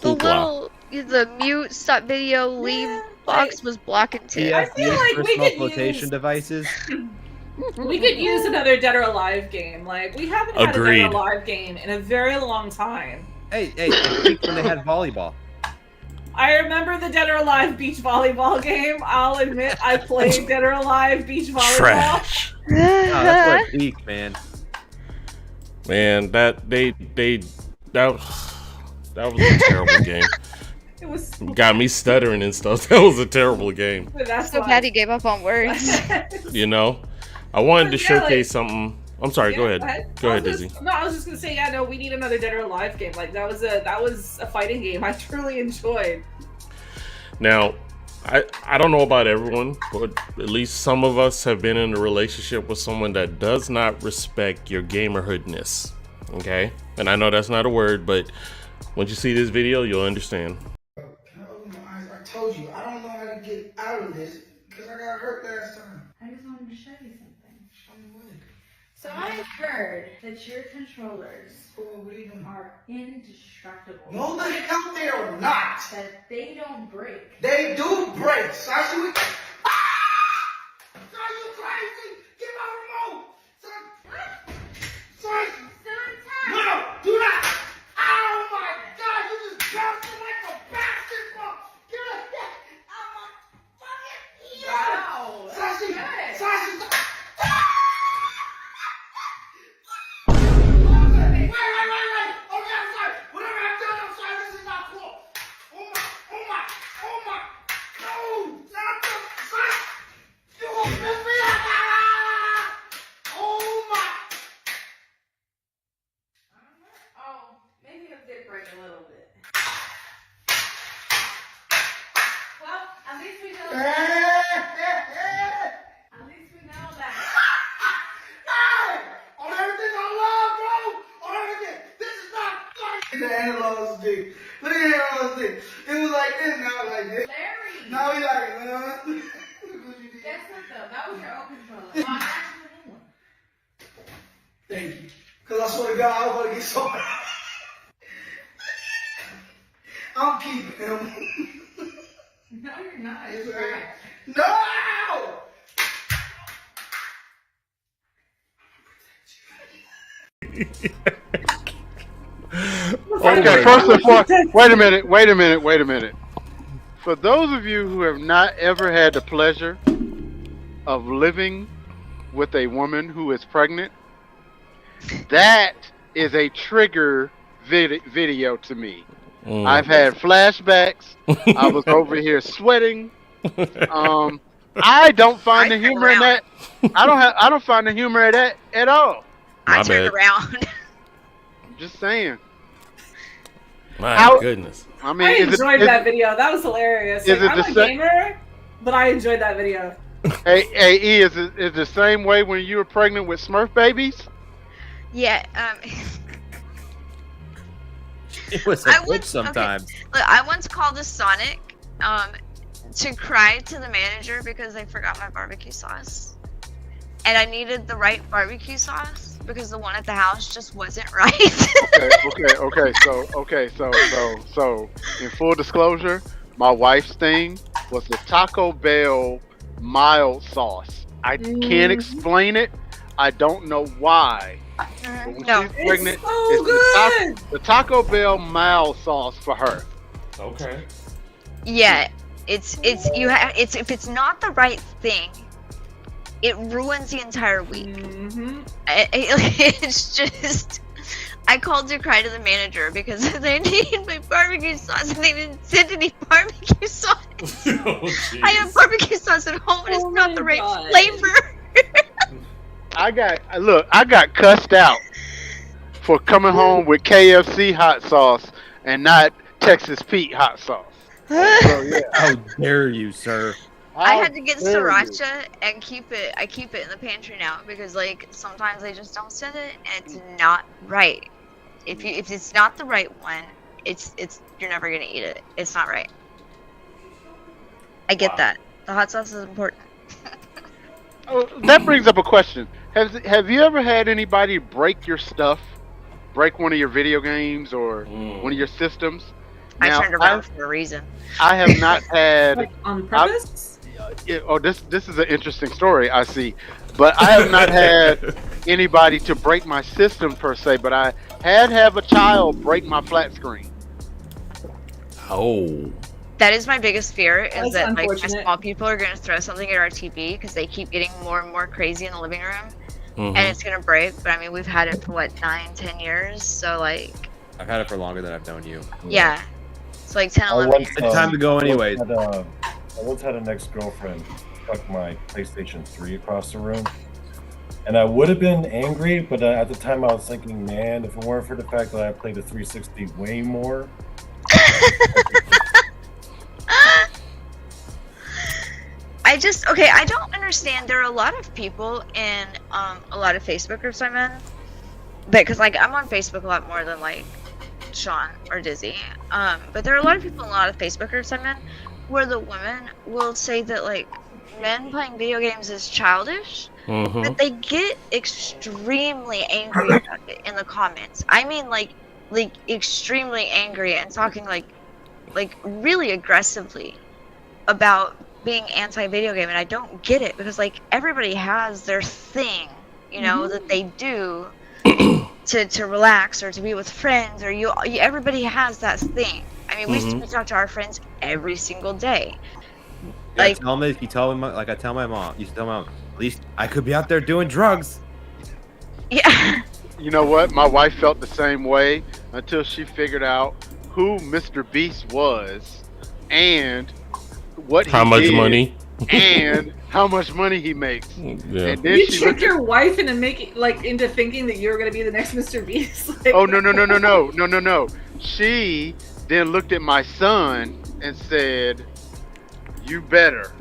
hoopla. The mute stop video leave box was blocking too. I feel DFD's like we personal could flotation use- devices. We could use another Dead or Alive game. Like, we haven't had a Dead Agreed. or Alive game in a very long time. Hey, when they had volleyball. I remember the Dead or Alive beach volleyball game. I'll admit I played Dead or Alive beach volleyball. Trash. Oh, that's what it peaked, man. Man, that was a terrible game. It was Got me stuttering and stuff. That was a terrible game. that's So why. glad he gave up on words. You know, I wanted to Yeah, showcase something. I'm sorry. Yeah, Go ahead. Go ahead, Dizzy. No, I was just gonna say, yeah, no, we need another Dead or Alive game. Like that was a fighting game I truly enjoyed. Now, I don't know about everyone, but at least some of us have been in a relationship with someone that does not respect your gamerhoodness. Okay, and I know that's not a word, but once you see this video, you'll understand. I told you, I don't know how to get out of this because I got hurt last time. I just wanted to show you something. Show me what. So I've heard that your controllers Oh, what are you doing? are indestructible. No, the hell they are not. That they don't break. They do break. Sasha, we... Ah! Are you crazy? Get my remote. Son. No, do not. Oh my God, you just jumped in like a basketball. Get it. I'm a fucking idiot. Wow, that's Sashi, good. Sashi. Wait. Okay, I'm sorry. Whatever I've done, I'm sorry. This is not cool. Oh my. No, not the fuck. You will piss me off. Oh my. Oh, maybe it did break a little bit. Well, at least we know that. At least we know that. Hey! On everything I love, bro! On everything! This is not like the analog's dick. Look at the analog's dick. It was like this, now like this. Larry! Now we like it, man. Look what you did. Guess what though? That was your own controller. Well, I actually had one. Thank you. Cause I swear to God, I was gonna get so mad. I'm keeping him. No, you're not. It's It's all right. right. No! Okay, first and foremost, wait a minute. For those of you who have not ever had the pleasure of living with a woman who is pregnant, that is a trigger video to me. I've had flashbacks. I was over here sweating. I don't find the humor in that. I don't find the humor in that at all. I My turned bad. around. Just saying. My How- goodness. I mean, I is enjoyed it, that video. That was hilarious. is Like, it I'm the a sa- gamer, but I enjoyed that video. hey, E, is it the same way when you were pregnant with Smurf babies? Yeah. It was a I bitch would- sometimes. Look, I once called a Sonic to cry to the manager because they forgot my barbecue sauce, and I needed the right barbecue sauce because the one at the house just wasn't right. Okay. So, in full disclosure, my wife's thing was the Taco Bell mild sauce. I can't explain it. I don't know why. But when No. she's pregnant, It's so it's good. the Taco Bell mild sauce for her. Okay. Yeah, it's if it's not the right thing, it ruins the entire week. Mm-hmm. It's just. I called to cry to the manager because they needed my barbecue sauce and they didn't send any barbecue sauce. I have barbecue sauce at home, but it's Oh not my the right God. flavor. I got cussed out for coming home with KFC hot sauce and not Texas Pete hot sauce. So yeah. How dare you, sir? I had to get dare you. sriracha and keep it. I keep it in the pantry now because like sometimes they just don't send it and it's not right. If it's not the right one, it's you're never gonna eat it. It's not right. I get that. The hot sauce is important. Oh, that brings up a question. Have you ever had anybody break your stuff? Break one of your video games or one of your systems? I Now, turned around for a reason. I have not had. Like, on purpose? This is an interesting story, I see. But I have not had anybody to break my system per se, but I have a child break my flat screen. Oh. That is my biggest fear, is That's that like my unfortunate. small people are gonna throw something at our TV because they keep getting more and more crazy in the living room, and it's gonna break. But I mean, we've had it for what 9-10 years, so like I've had it for longer than I've known you. yeah, it's like 10, 11 years. It's time to go anyways. I once had an ex-girlfriend chuck my PlayStation 3 across the room. And I would have been angry, but at the time I was thinking, man, if it weren't for the fact that I played the 360 way more. I don't understand. There are a lot of people in a lot of Facebook groups I'm in, because like I'm on Facebook a lot more than like Sean or Dizzy. But there are a lot of people in a lot of Facebook groups I'm in where the women will say that like men playing video games is childish, but they get extremely angry about it in the comments. I mean like extremely angry and talking like really aggressively about being anti-video game, and I don't get it because like everybody has their thing, you know, that they do to relax or to be with friends, or everybody has that thing. I mean, we talk to our friends every single day. Yeah, Like, tell me, if you tell me, like I tell my mom, you should tell my mom, at least I could be out there doing drugs. yeah. You know what? My wife felt the same way until she figured out who Mr. Beast was and what How he much did money? and how much money he makes. Yeah. And then You she tricked looked your wife into thinking that you were gonna be the next Mr. Beast. Like, Oh no. She then looked at my son and said, "You better."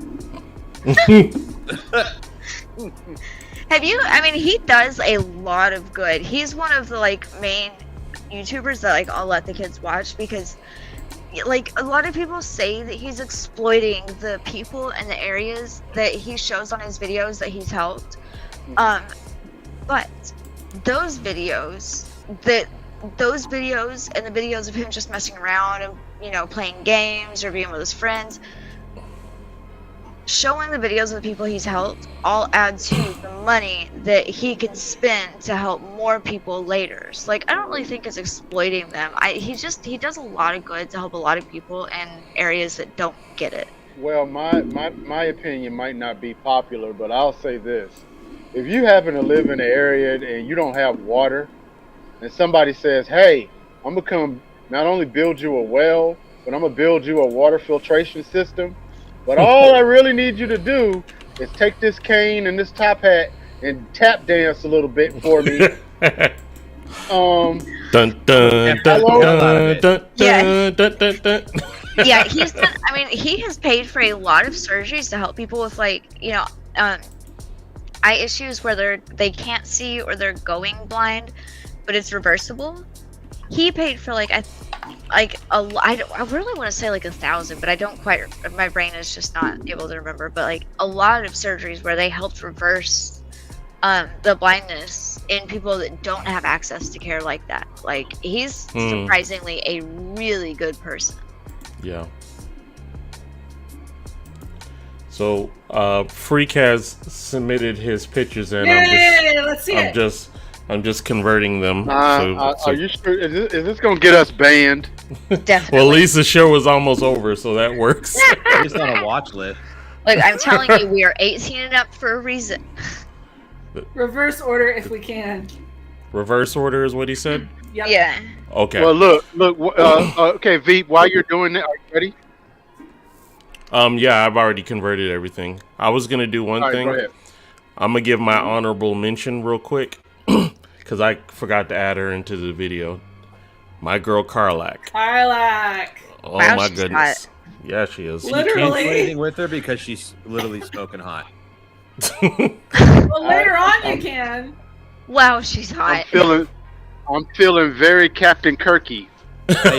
Have you? I mean, he does a lot of good. He's one of the like main YouTubers that like I'll let the kids watch because, like, a lot of people say that he's exploiting the people and the areas that he shows on his videos that he's helped. But those videos and the videos of him just messing around and, you know, playing games or being with his friends, showing the videos of the people he's helped all add to the money that he can spend to help more people later. So, like, I don't really think it's exploiting them. He does a lot of good to help a lot of people in areas that don't get it. Well, my opinion might not be popular, but I'll say this. If you happen to live in an area and you don't have water, and somebody says, "Hey, I'm going to come not only build you a well, but I'm going to build you a water filtration system, but all I really need you to do is take this cane and this top hat and tap dance a little bit for me." Dun dun dun dun dun dun dun dun. Yeah, he's done, I mean, he has paid for a lot of surgeries to help people with, like, you know, eye issues where they can't see or they're going blind, but it's reversible. He paid for I really want to say like 1,000, but I don't quite. My brain is just not able to remember. But like a lot of surgeries where they helped reverse the blindness in people that don't have access to care like that. Like, he's surprisingly a really good person. Yeah. So, Freak has submitted his pictures, and Yay, let's see it. I'm just converting them. Are you sure? Is this gonna get us banned? Definitely. Well, at least the show was almost over, so that works. It's on a watch list. Like, I'm telling you, we are 18 and up for a reason. Reverse order if we can. Reverse order is what he said? Yep. Yeah. Okay. Well, look. Okay, V. While you're doing that, are you ready? Yeah, I've already converted everything. I was gonna do one All right, thing. go ahead. I'm gonna give my honorable mention real quick, because I forgot to add her into the video. My girl Carlac. Carlac. Oh Wow, my she's goodness. Yeah, she is. You can't do Literally. anything with her because she's literally smoking hot. Well, later on you can. Wow, she's hot. I'm feeling very Captain Kirky. Hey, You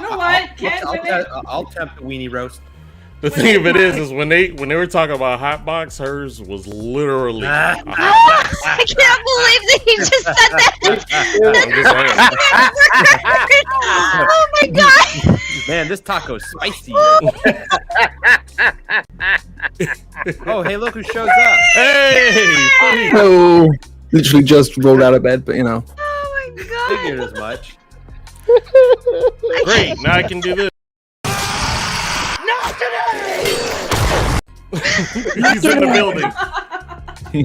know what? Ken, I'll tempt the weenie roast. The thing of it is when they were talking about hot box, hers was literally. I can't believe that he just said that. Oh my god. Man, this taco's spicy. Oh, hey, look who shows up. Hey! Hello. Literally just rolled out of bed, but you know. Oh my god. Figured as much. Great, now I can do this. He's in the building.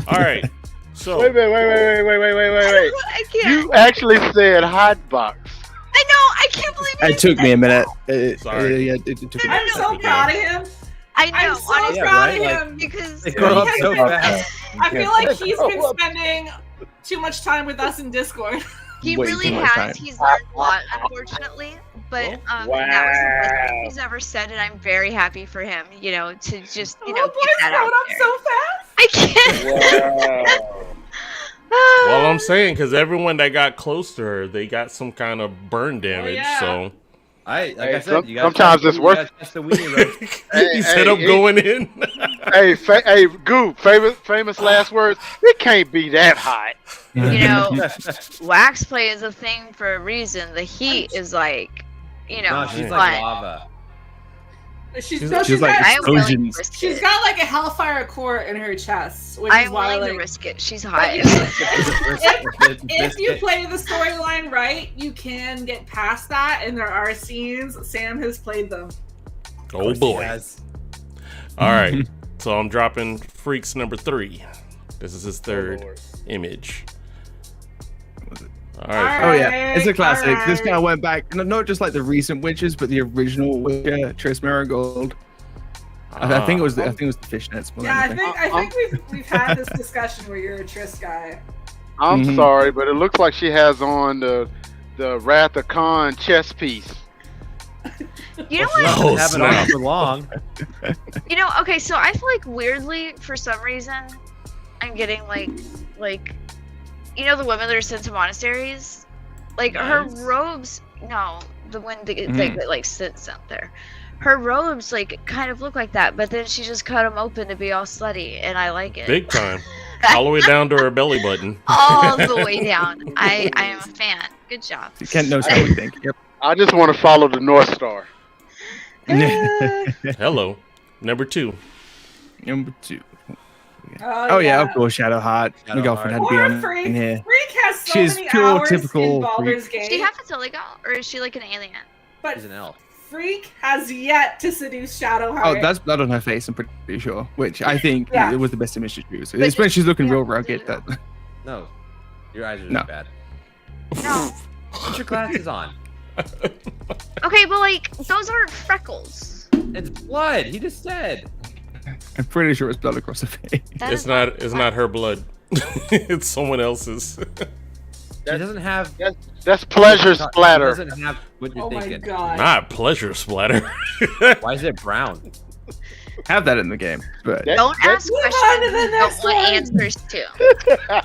All right. So Wait. I can't. You actually said hot box. I know. I can't believe It took me a minute. Sorry. Yeah, it took me a I'm minute. so proud of him. I know. I'm so honestly, proud right? of Like, him. because They grow up so Yeah. fast. I feel like he's been spending too much time with us in Discord. he Way really too much time. has. He's learned a lot, unfortunately. But that was the best thing he's ever said, and I'm very happy for him. You know, to just The get little boy's that growing out up there. so fast. I can't. Wow. well, I'm saying because everyone that got close to her, they got some kind of burn damage. yeah. So Like Hey, I said, you gotta sometimes it's worth- you gotta test the weenie roast. he said, "I'm going in." Hey, Goop, famous last words. It can't be that hot. You know, wax play is a thing for a reason. The heat is like, you know, No, she's fun. like lava. She's like got, I'm willing to explosions. risk she's it. got like a hellfire core in her chest, which is I'm why willing to like risk it. She's hot. if you play the storyline right, you can get past that, and there are scenes. Sam has played them. Oh boy! Yes. All right, so I'm dropping Freaks number 3. This is his third Lord. image. All All right. Oh yeah, it's a classic. Alright. This kind of went back, not just like the recent witches, but the original Witcher, Triss Marigold. I think it was the fishnets. more Yeah, than I anything. think we've had this discussion where you're a Triss guy. I'm Mhm. sorry, but it looks like she has on the Wrath of Khan chess piece. You know what? Oh, Haven't snap. on for long. You know, okay, so I feel like weirdly, for some reason, I'm getting like, you know, the women that are sent to monasteries, like her robes. No, the one that like sits out there. Her robes like kind of look like that, but then she just cut them open to be all slutty, and I like it. Big time. All the way down to her belly button. All the way down. I am a fan. Good job. Kent knows how we think. Yep. I just want to follow the North Star. Hello. Number 2. Number 2. Oh, Oh yeah, of course, Shadowheart. My Shadowheart. girlfriend had to be Poor on Freak. in here. Freak has so She's many pure hours typical in Baldur's Freak. Does she Gate, have a Tiligo, or is she like an alien? but She's an elf. Freak has yet to seduce Shadowheart. Oh, that's blood on her face. I'm pretty sure. Which I think Yeah. it was the best image to choose. But It's when she's looking yeah, real rugged. That No, your eyes are just No. bad. No. Put your glasses on. Okay, but like those aren't freckles. It's blood. He just said. I'm pretty sure it's blood across her face. That It's is not her blood. It's someone else's. She doesn't have. That's pleasure She splatter. doesn't have what you're Oh my thinking. god. Not pleasure splatter. Why is it brown? Have that in the game, but Don't ask Move on questions to the you don't next want one. answers to.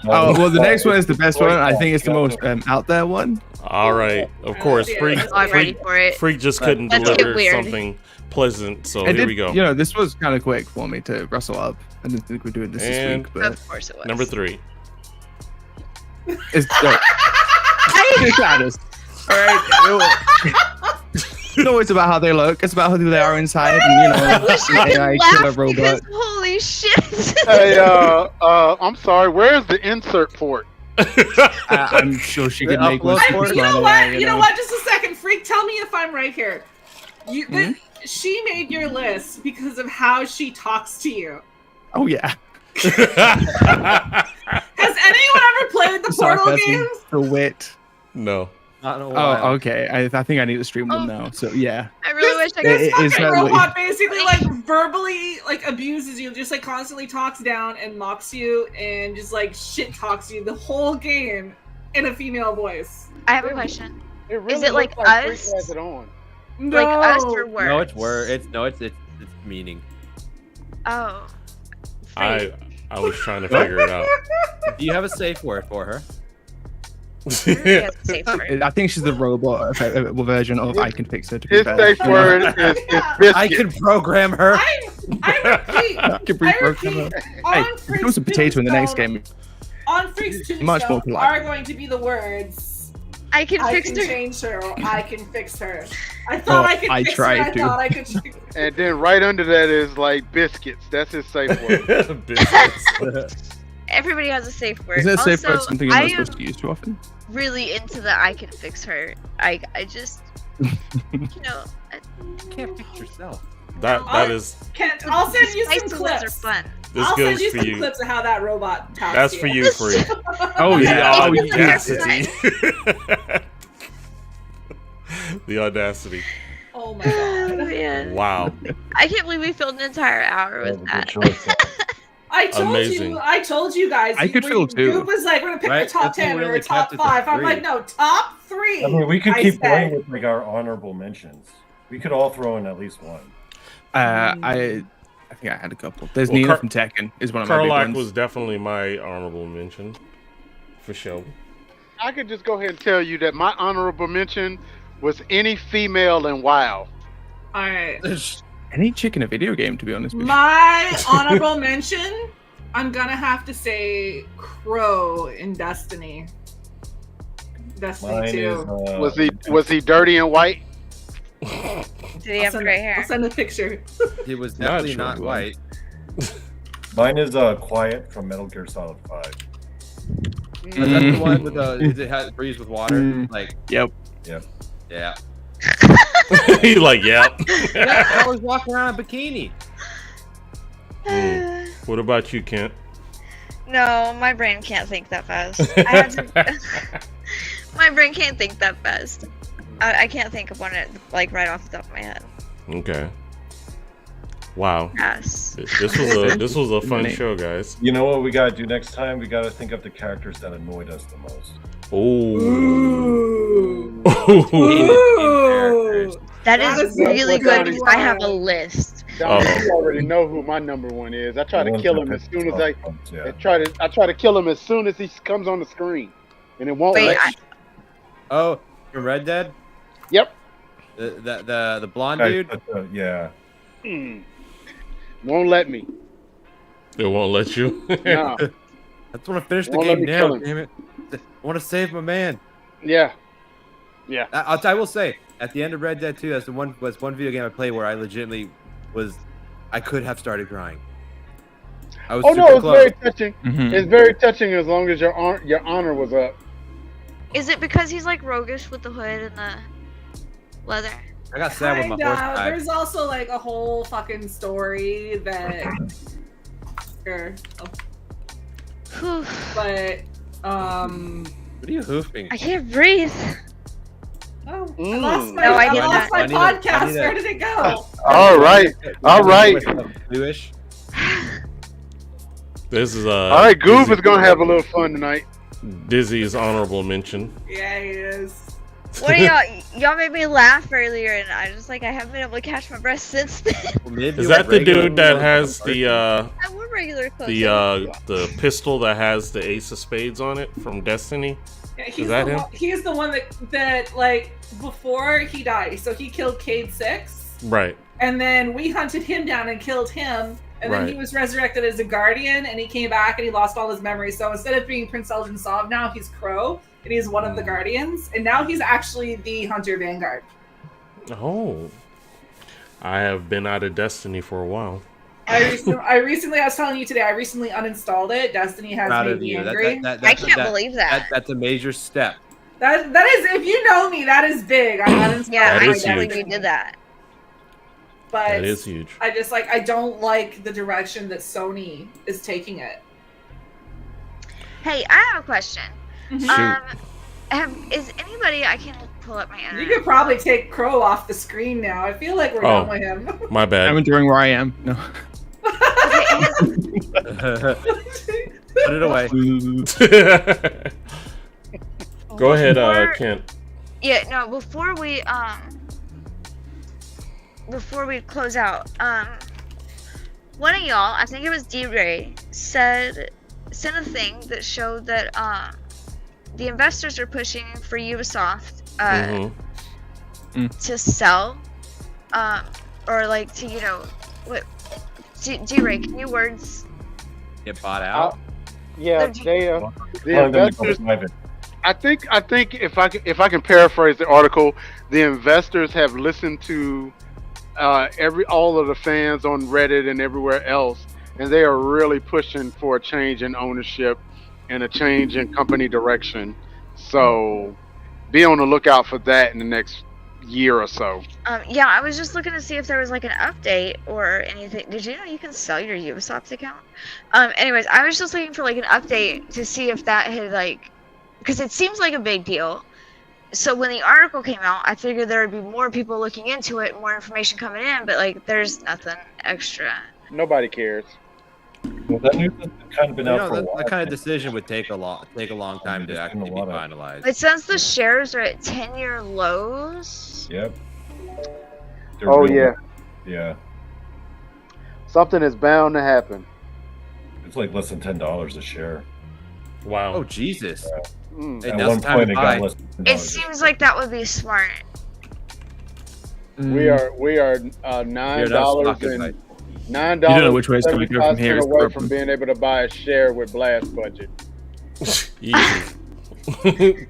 oh well, the next one is the best one. I think it's the most out there one. All right. Of course, Freak. Oh, I'm ready Freak, for it. Freak just couldn't Let's get deliver weird. something pleasant. So I here did, we go. You know, this was kind of quick for me to rustle up. I didn't think we'd do it this And- week, but Of course it was. Number 3. it's dope. It's honest. All right. It's always about how they look. It's about who they are inside, and you know, Wish an I could AI killer laugh robot. because holy shit. Hey, I'm sorry. Where's the insert port? I'm sure she could The make one. upload super port? You know smart what? AI, You know what? Just a second, Freak. Tell me if I'm right here. She made your list because of how she talks to you. Oh yeah. Has anyone ever played the Portal Sarcasm, games? the wit. No. Not in a while. Oh, okay. I think I need to stream them now. So yeah. I really wish I It- could. it- it's Fucking not really- robot basically like verbally like abuses you, just like constantly talks down and mocks you and just like shit talks you the whole game in a female voice. I have a question. It Is it looks like Freak us? has it on. Like us or words? No, it's word. It's meaning. Oh. I was trying to figure it out. Do you have a safe word for her? He has a safe word. I think she's the robot version of I Can Fix Her. To be His fair. safe word is biscuit. I can program her. I repeat. I can reprogram her. Hey, On if it was a potato in the next game. On Freak's Much more tombstone polite. are going to be the words. I can I fix can her. change her. Or I can fix her. I thought I could I fix her. tried I to. thought I could. And then right under that is like biscuits. That's his safe word. Biscuits. Everybody has a safe word. Isn't a safe word Also, something you're I not am supposed to use too often? really into the I can fix her. I just, you know, You can't fix yourself. That is Kent, I'll send you spicy some ones are clips. fun. this I'll goes send you for some you. clips of how that robot talks. That's to for you, Free. Oh The yeah. Oh yeah. audacity. The audacity. Oh my Oh god. man. Wow. I can't believe we filled an entire hour with that. Amazing. I told you guys. I could fill two. Goop was like, we're gonna pick Right? the top That's when 10 we or only top kept it to 5. I'm three. like, no, top 3. I mean, we could I keep said. going with like our honorable mentions. We could all throw in at least one. I think I had a couple. There's Well, Nina from Tekken is one of my big Carlock ones. was definitely my honorable mention. For sure. I could just go ahead and tell you that my honorable mention was any female in WoW. All right. Any chick in a video game, to be honest with you. My honorable mention, I'm gonna have to say Crow in Destiny. Destiny Mine 2. is Was he dirty and white? Did he have I'll gray hair? send a picture. He was Not definitely sure not who. white. mine is Quiet from Metal Gear Solid 5. Is that the one with the? Is it has breeze with water? Mm. Like, Yep. yeah. He's like, yep. Yeah, I always walk around in a bikini. What about you, Kent? No, my brain can't think that fast. I had to... My brain can't think that fast. I can't think of one like right off the top of my head. Okay. Wow. Yes. This was a fun show, guys. You know what we gotta do next time? We gotta think of the characters that annoyed us the most. Oh. Ooh. That That is is really what good Donnie because I have a list. Donnie, Uh-oh. you already know who my number one is. I try to kill him as soon as I Yeah. I try to kill him as soon as he comes on the screen, and it won't Wait, let I, me. Oh, from Red Dead. Yep. The blonde Guys, dude. yeah. Won't let me. It won't let you. No. I just want to finish the Won't let game me now. kill him. Damn it! I want to save my man. Yeah. Yeah. I will say, at the end of Red Dead 2, that's one video game I played where I legitimately I could have started crying. I was Oh no, super it's close. very touching. Mhm. It's very touching as long as your honor was up. is it because he's like roguish with the hood and the leather? I got sad when my horse died. There's also like a whole fucking story that. Sure. Whew. But What are you hoofing? I can't breathe. oh, Mm. I lost my, No, I I did lost not. my I need a- podcast. I need a- Where did it go? All right. All right. Bluish. This is All right, Goob is gonna have a little fun tonight. Dizzy's honorable mention. Yeah, he is. What are y'all made me laugh earlier, and I just like I haven't been able to catch my breath since then. Well, maybe Is like that the regular dude that clothes has are- I wore regular clothes. the pistol that has the ace of spades on it from Destiny? Yeah, he's that the him? One, he's the one that like before he died. So he killed Cade 6, Right. and then we hunted him down and killed him. And then Right. he was resurrected as a guardian, and he came back and he lost all his memories. So instead of being Prince Elgin Sov, now he's Crow, and he's one of the guardians. And now he's actually the Hunter Vanguard. Oh. I have been out of Destiny for a while. I recently, I was telling you today, I recently uninstalled it. Destiny has Proud made of me you. angry. I can't believe that. That's a major step. That is, if you know me, that is big. I uninstalled Yeah, That I is can't huge. believe you did that. But That is huge. I just like I don't like the direction that Sony is taking it. Hey, I have a question. Mhm. Is anybody? I can pull up my You internet. could probably take Crow off the screen now. I feel like we're Oh. done with him. My I'm bad. enjoying where I am. No. Put it away. Go ahead, Before- Kent. Yeah, no. Before we before we close out, one of y'all, I think it was DRay, sent a thing that showed that the investors are pushing for Ubisoft to sell, or like to what? DRay, can you words? Get bought out. Yeah, Telling the them to go investors. private. I think if I can paraphrase the article, the investors have listened to all of the fans on Reddit and everywhere else, and they are really pushing for a change in ownership and a change in company direction. So be on the lookout for that in the next year or so. Yeah, I was just looking to see if there was like an update or anything. Did you know you can sell your Ubisoft account? Anyways, I was just looking for like an update to see if that had like, because it seems like a big deal. So when the article came out, I figured there would be more people looking into it, more information coming in, but like there's nothing extra. Nobody cares. Well, that news has kind of been out for a while. That kind of decision would take a long time to There's been actually a be lot of- finalized. It says the shares are at 10-year lows. Yep. Oh yeah, Yeah. something is bound to happen. It's like less than $10 a share. Wow. Oh Jesus! Mm. Hey, At now's one the time point, to it buy. got less than $10 It a seems share. like that would be smart. We are $9 and $9. You don't know which way it's gonna go from here, is the away problem. from being able to buy a share with blast budget. Easy.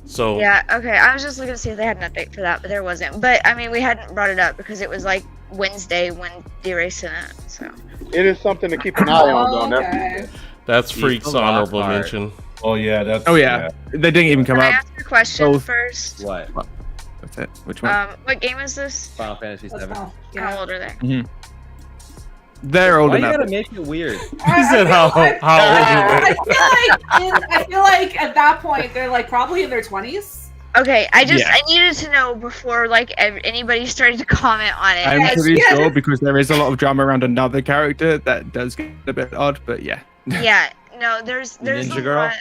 So Yeah, okay. I was just looking to see if they had an update for that, but there wasn't. But I mean, we hadn't brought it up because it was like Wednesday when DRay sent it. So It is something to keep an eye on, though. Okay. that's He's Freak's the honorable wild card. mention. Oh yeah, that's. Oh yeah, they didn't even come can I up. ask a question So- first? What? That's it. Which one? What game is this? Final Fantasy That's 7. fine. How Yeah. old are they? They're old Why you enough. gotta make it weird? He said how old you were. I feel like at that point they're like probably in their 20s. Okay, I Yeah. needed to know before like anybody started to comment on it. I'm Yes, pretty yes. sure because there is a lot of drama around another character that does get a bit odd, but yeah. Yeah, no, there's Ninja a Girl? lot.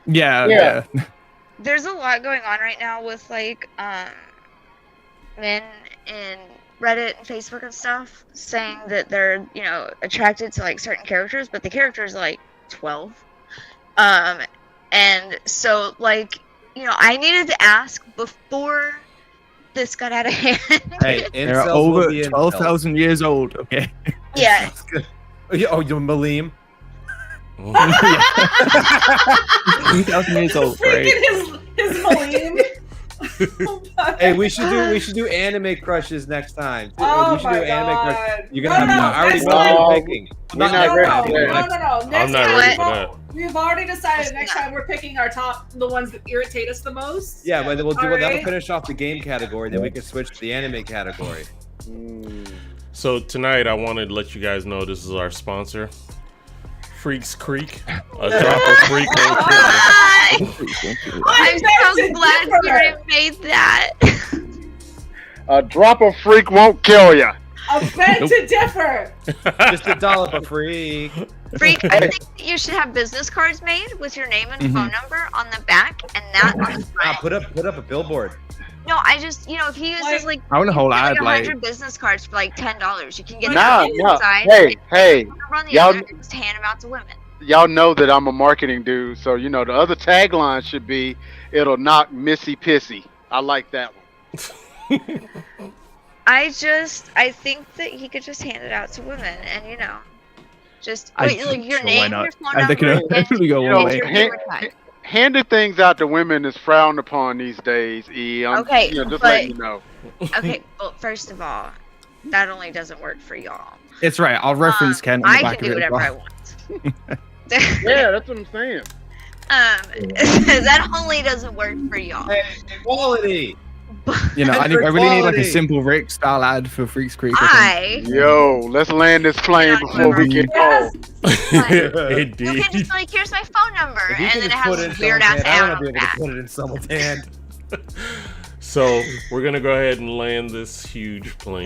Yeah. There's a lot going on right now with like men in Reddit and Facebook and stuff saying that they're attracted to like certain characters, but the characters are like 12. And so like I needed to ask before this got out of hand. Hey, They're incels over will be incels. 12,000 years old, okay? Yeah. Oh, you're Malim. 2,000 years old, right? Freaking his Malim. Hey, we should do anime crushes next time. Oh we should do my anime God. crushes. You're gonna No, have. I already next know what time- you're picking. We're Not not next ready time. for that. No. Next I'm not time ready for that. we've already decided That's next not- time we're picking our the ones that irritate us the most. Yeah, but then we'll do All that'll right. finish off the game category. Then we can switch to the anime category. So tonight I wanted to let you guys know this is our sponsor, Freaks Creek. A drop of freak. I'm so beg to glad differ. DRay made that. A drop of freak won't kill ya. I beg to differ. Just a dollop of freak. Freak, I think that you should have business cards made with your name and phone number on the back and that on the Ah, front. put up a billboard. No, I just, if he uses like, I want a whole you ad, get like, 100 business cards for like $10. You can get Nah, them nah. inside. Hey, On the y'all- other, and just hand them out to women. y'all know that I'm a marketing dude, so the other tagline should be, "It'll knock Missy pissy." I like that one. I think that he could just hand it out to women and just I- like your sure, name, why your not? phone I think number, it'll definitely go You know, one and way. your hand- gamer tag. Handing things out to women is frowned upon these days. Okay, just but- letting you know. Okay, well, first of all, that only doesn't work for y'all. It's right. I'll reference Ken on the I back can of do it. as whatever I well. want. Yeah, that's what I'm saying. That only doesn't work for y'all. Hey, equality. I really need like a Equality. simple Rick style ad for Freaks Creek. I think. Yo, let's land this plane before we get Yes. home. You can Indeed. just like, here's my phone number, If you and can then it just put has it a in weird someone's ass hand, I ad want on to the be able to back. put it in someone's hand. So we're gonna go ahead and land this huge plane.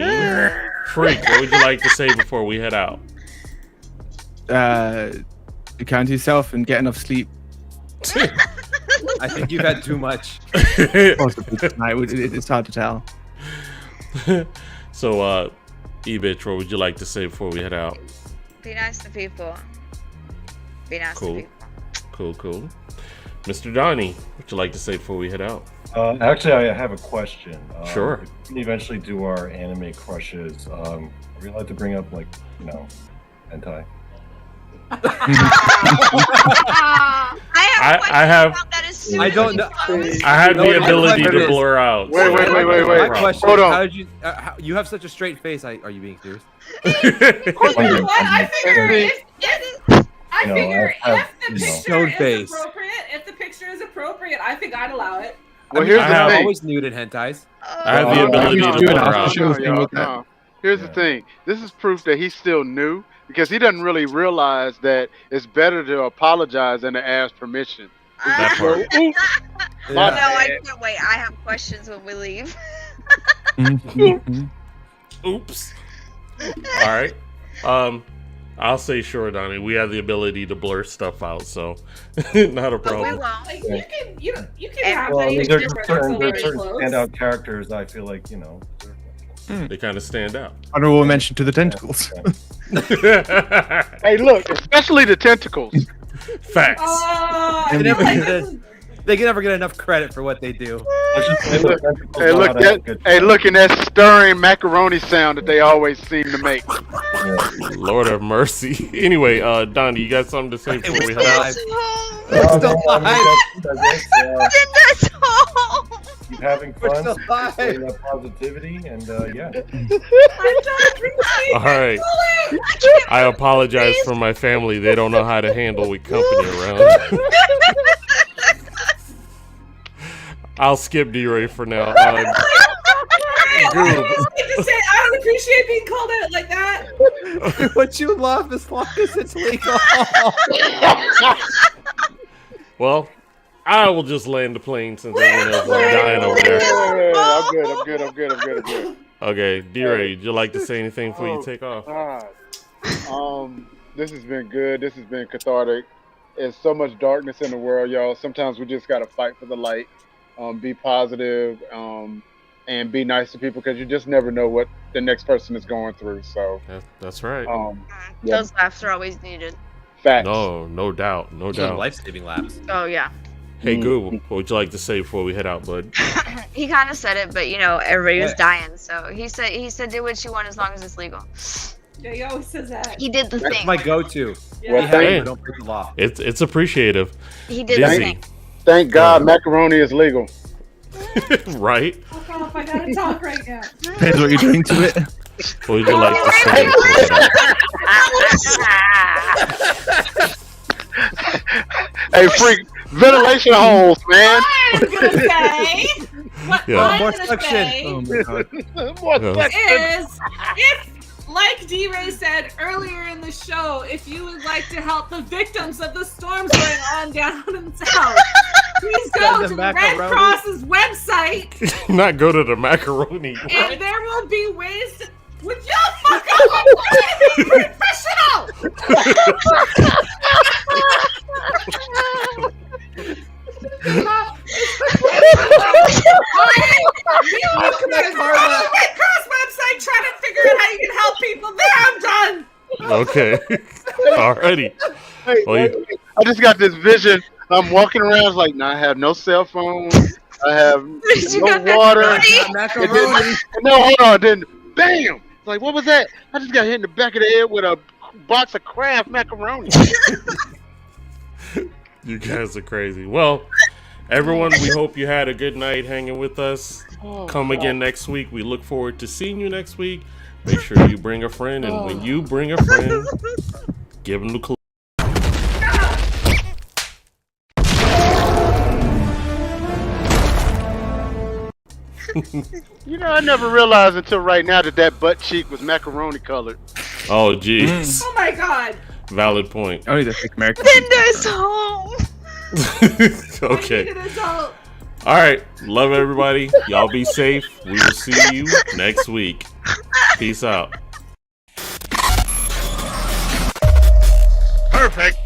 Freak, what would you like to say before we head out? Be kind to yourself and get enough sleep. I think you've had too much. Possibly tonight. It's hard to tell. So, EBTCH, what would you like to say before we head out? Be nice to people. Be nice to people. Cool. Mr. Donnie, what would you like to say before we head out? Actually, I have a question. Sure. If we can eventually do our anime crushes. Are we allowed to bring up, like, hentai? I have. That is super I don't know. I have the ability to blur out. Wait. My question Hold is, on. how did you? You have such a straight face. Are you being serious? You know what? I figure if the Stone picture face. is appropriate, I think I'd allow it. Well, here's the have thing. Always nude in hentais. I have the ability to blur out. No. Here's the thing. This is proof that he's still new because he doesn't really realize that it's better to apologize than to ask permission. That part. No, I can't wait. I have questions when we leave. Oops. All right. I'll say sure, Donnie. We have the ability to blur stuff out, so not a But we problem. won't. Like you can And have Well, that. there's different certain clothes. standout characters I feel like, They kind of stand out. Honorable mention to the tentacles. Hey, look, especially the tentacles. Facts. I They feel never, like get, this is- they can never get enough credit for what they do. Hey, look, and that stirring macaroni sound that they always seem to make. Lord have mercy. Anyway, Donnie, you got something to say before we head out? We're still alive. That's home. Keep having We're fun, still alive. spreading that positivity, and yeah. All right. I apologize for my family. They don't know how to handle with company around. I'll skip DRay for now. I don't appreciate being called out like that. But you love as long as it's legal. Well, I will just land the plane since everyone else is dying over there. I'm good. Okay, DRay, would you like to say anything before you take off? This has been good. This has been cathartic. There's so much darkness in the world, y'all. Sometimes we just gotta fight for the light. Be positive, and be nice to people because you just never know what the next person is going through. So That's right. Those laughs are always needed. Facts. No doubt. Life-saving laps. Oh yeah. Hey, Goob, what would you like to say before we head out, bud? He kind of said it, but everybody was dying, so he said do what you want as long as it's legal. Yeah, he always says that. He did the That's thing. my go-to. Yeah. Well, Be happy, Hey. but don't break the law. It's appreciative. He did the Busy. thing. Thank God macaroni is legal. Right? Fuck off, I gotta talk right now. Depends what you're doing to it. What would you like to say before we head out? Hey, freak, ventilation holes, man. I'm gonna say, what Yeah. I'm More gonna suction. say Oh my god. is, if, like DRay said earlier in the show, if you would like to help the victims of the storms going on down in the south, please go The to the Red macaroni. Cross's website, Not go to the macaroni. and there will be ways to... Would you fuck up? I'm trying to be professional! Red Cross website trying to figure out how you can help people. There, I'm done! Okay. Alrighty. Hey, Well, you- I just got this vision. I'm walking around, it's like, I have no cell phone. I have You no got water. macaroni? And then, no, hold on. Then, bam! It's like, what was that? I just got hit in the back of the head with a box of Kraft macaroni. You guys are crazy. Well, everyone, we hope you had a good night hanging with us. Come again next week. We look forward to seeing you next week. Make sure you bring a friend, and when you bring a friend, give them the clue. You know, I never realized until right now that butt cheek was macaroni colored. Oh, jeez. Oh my god! Valid point. Only the fake American. Linda's home. I Okay. need an adult. All right. Love everybody. Y'all be safe. We will see you next week. Peace out. Perfect.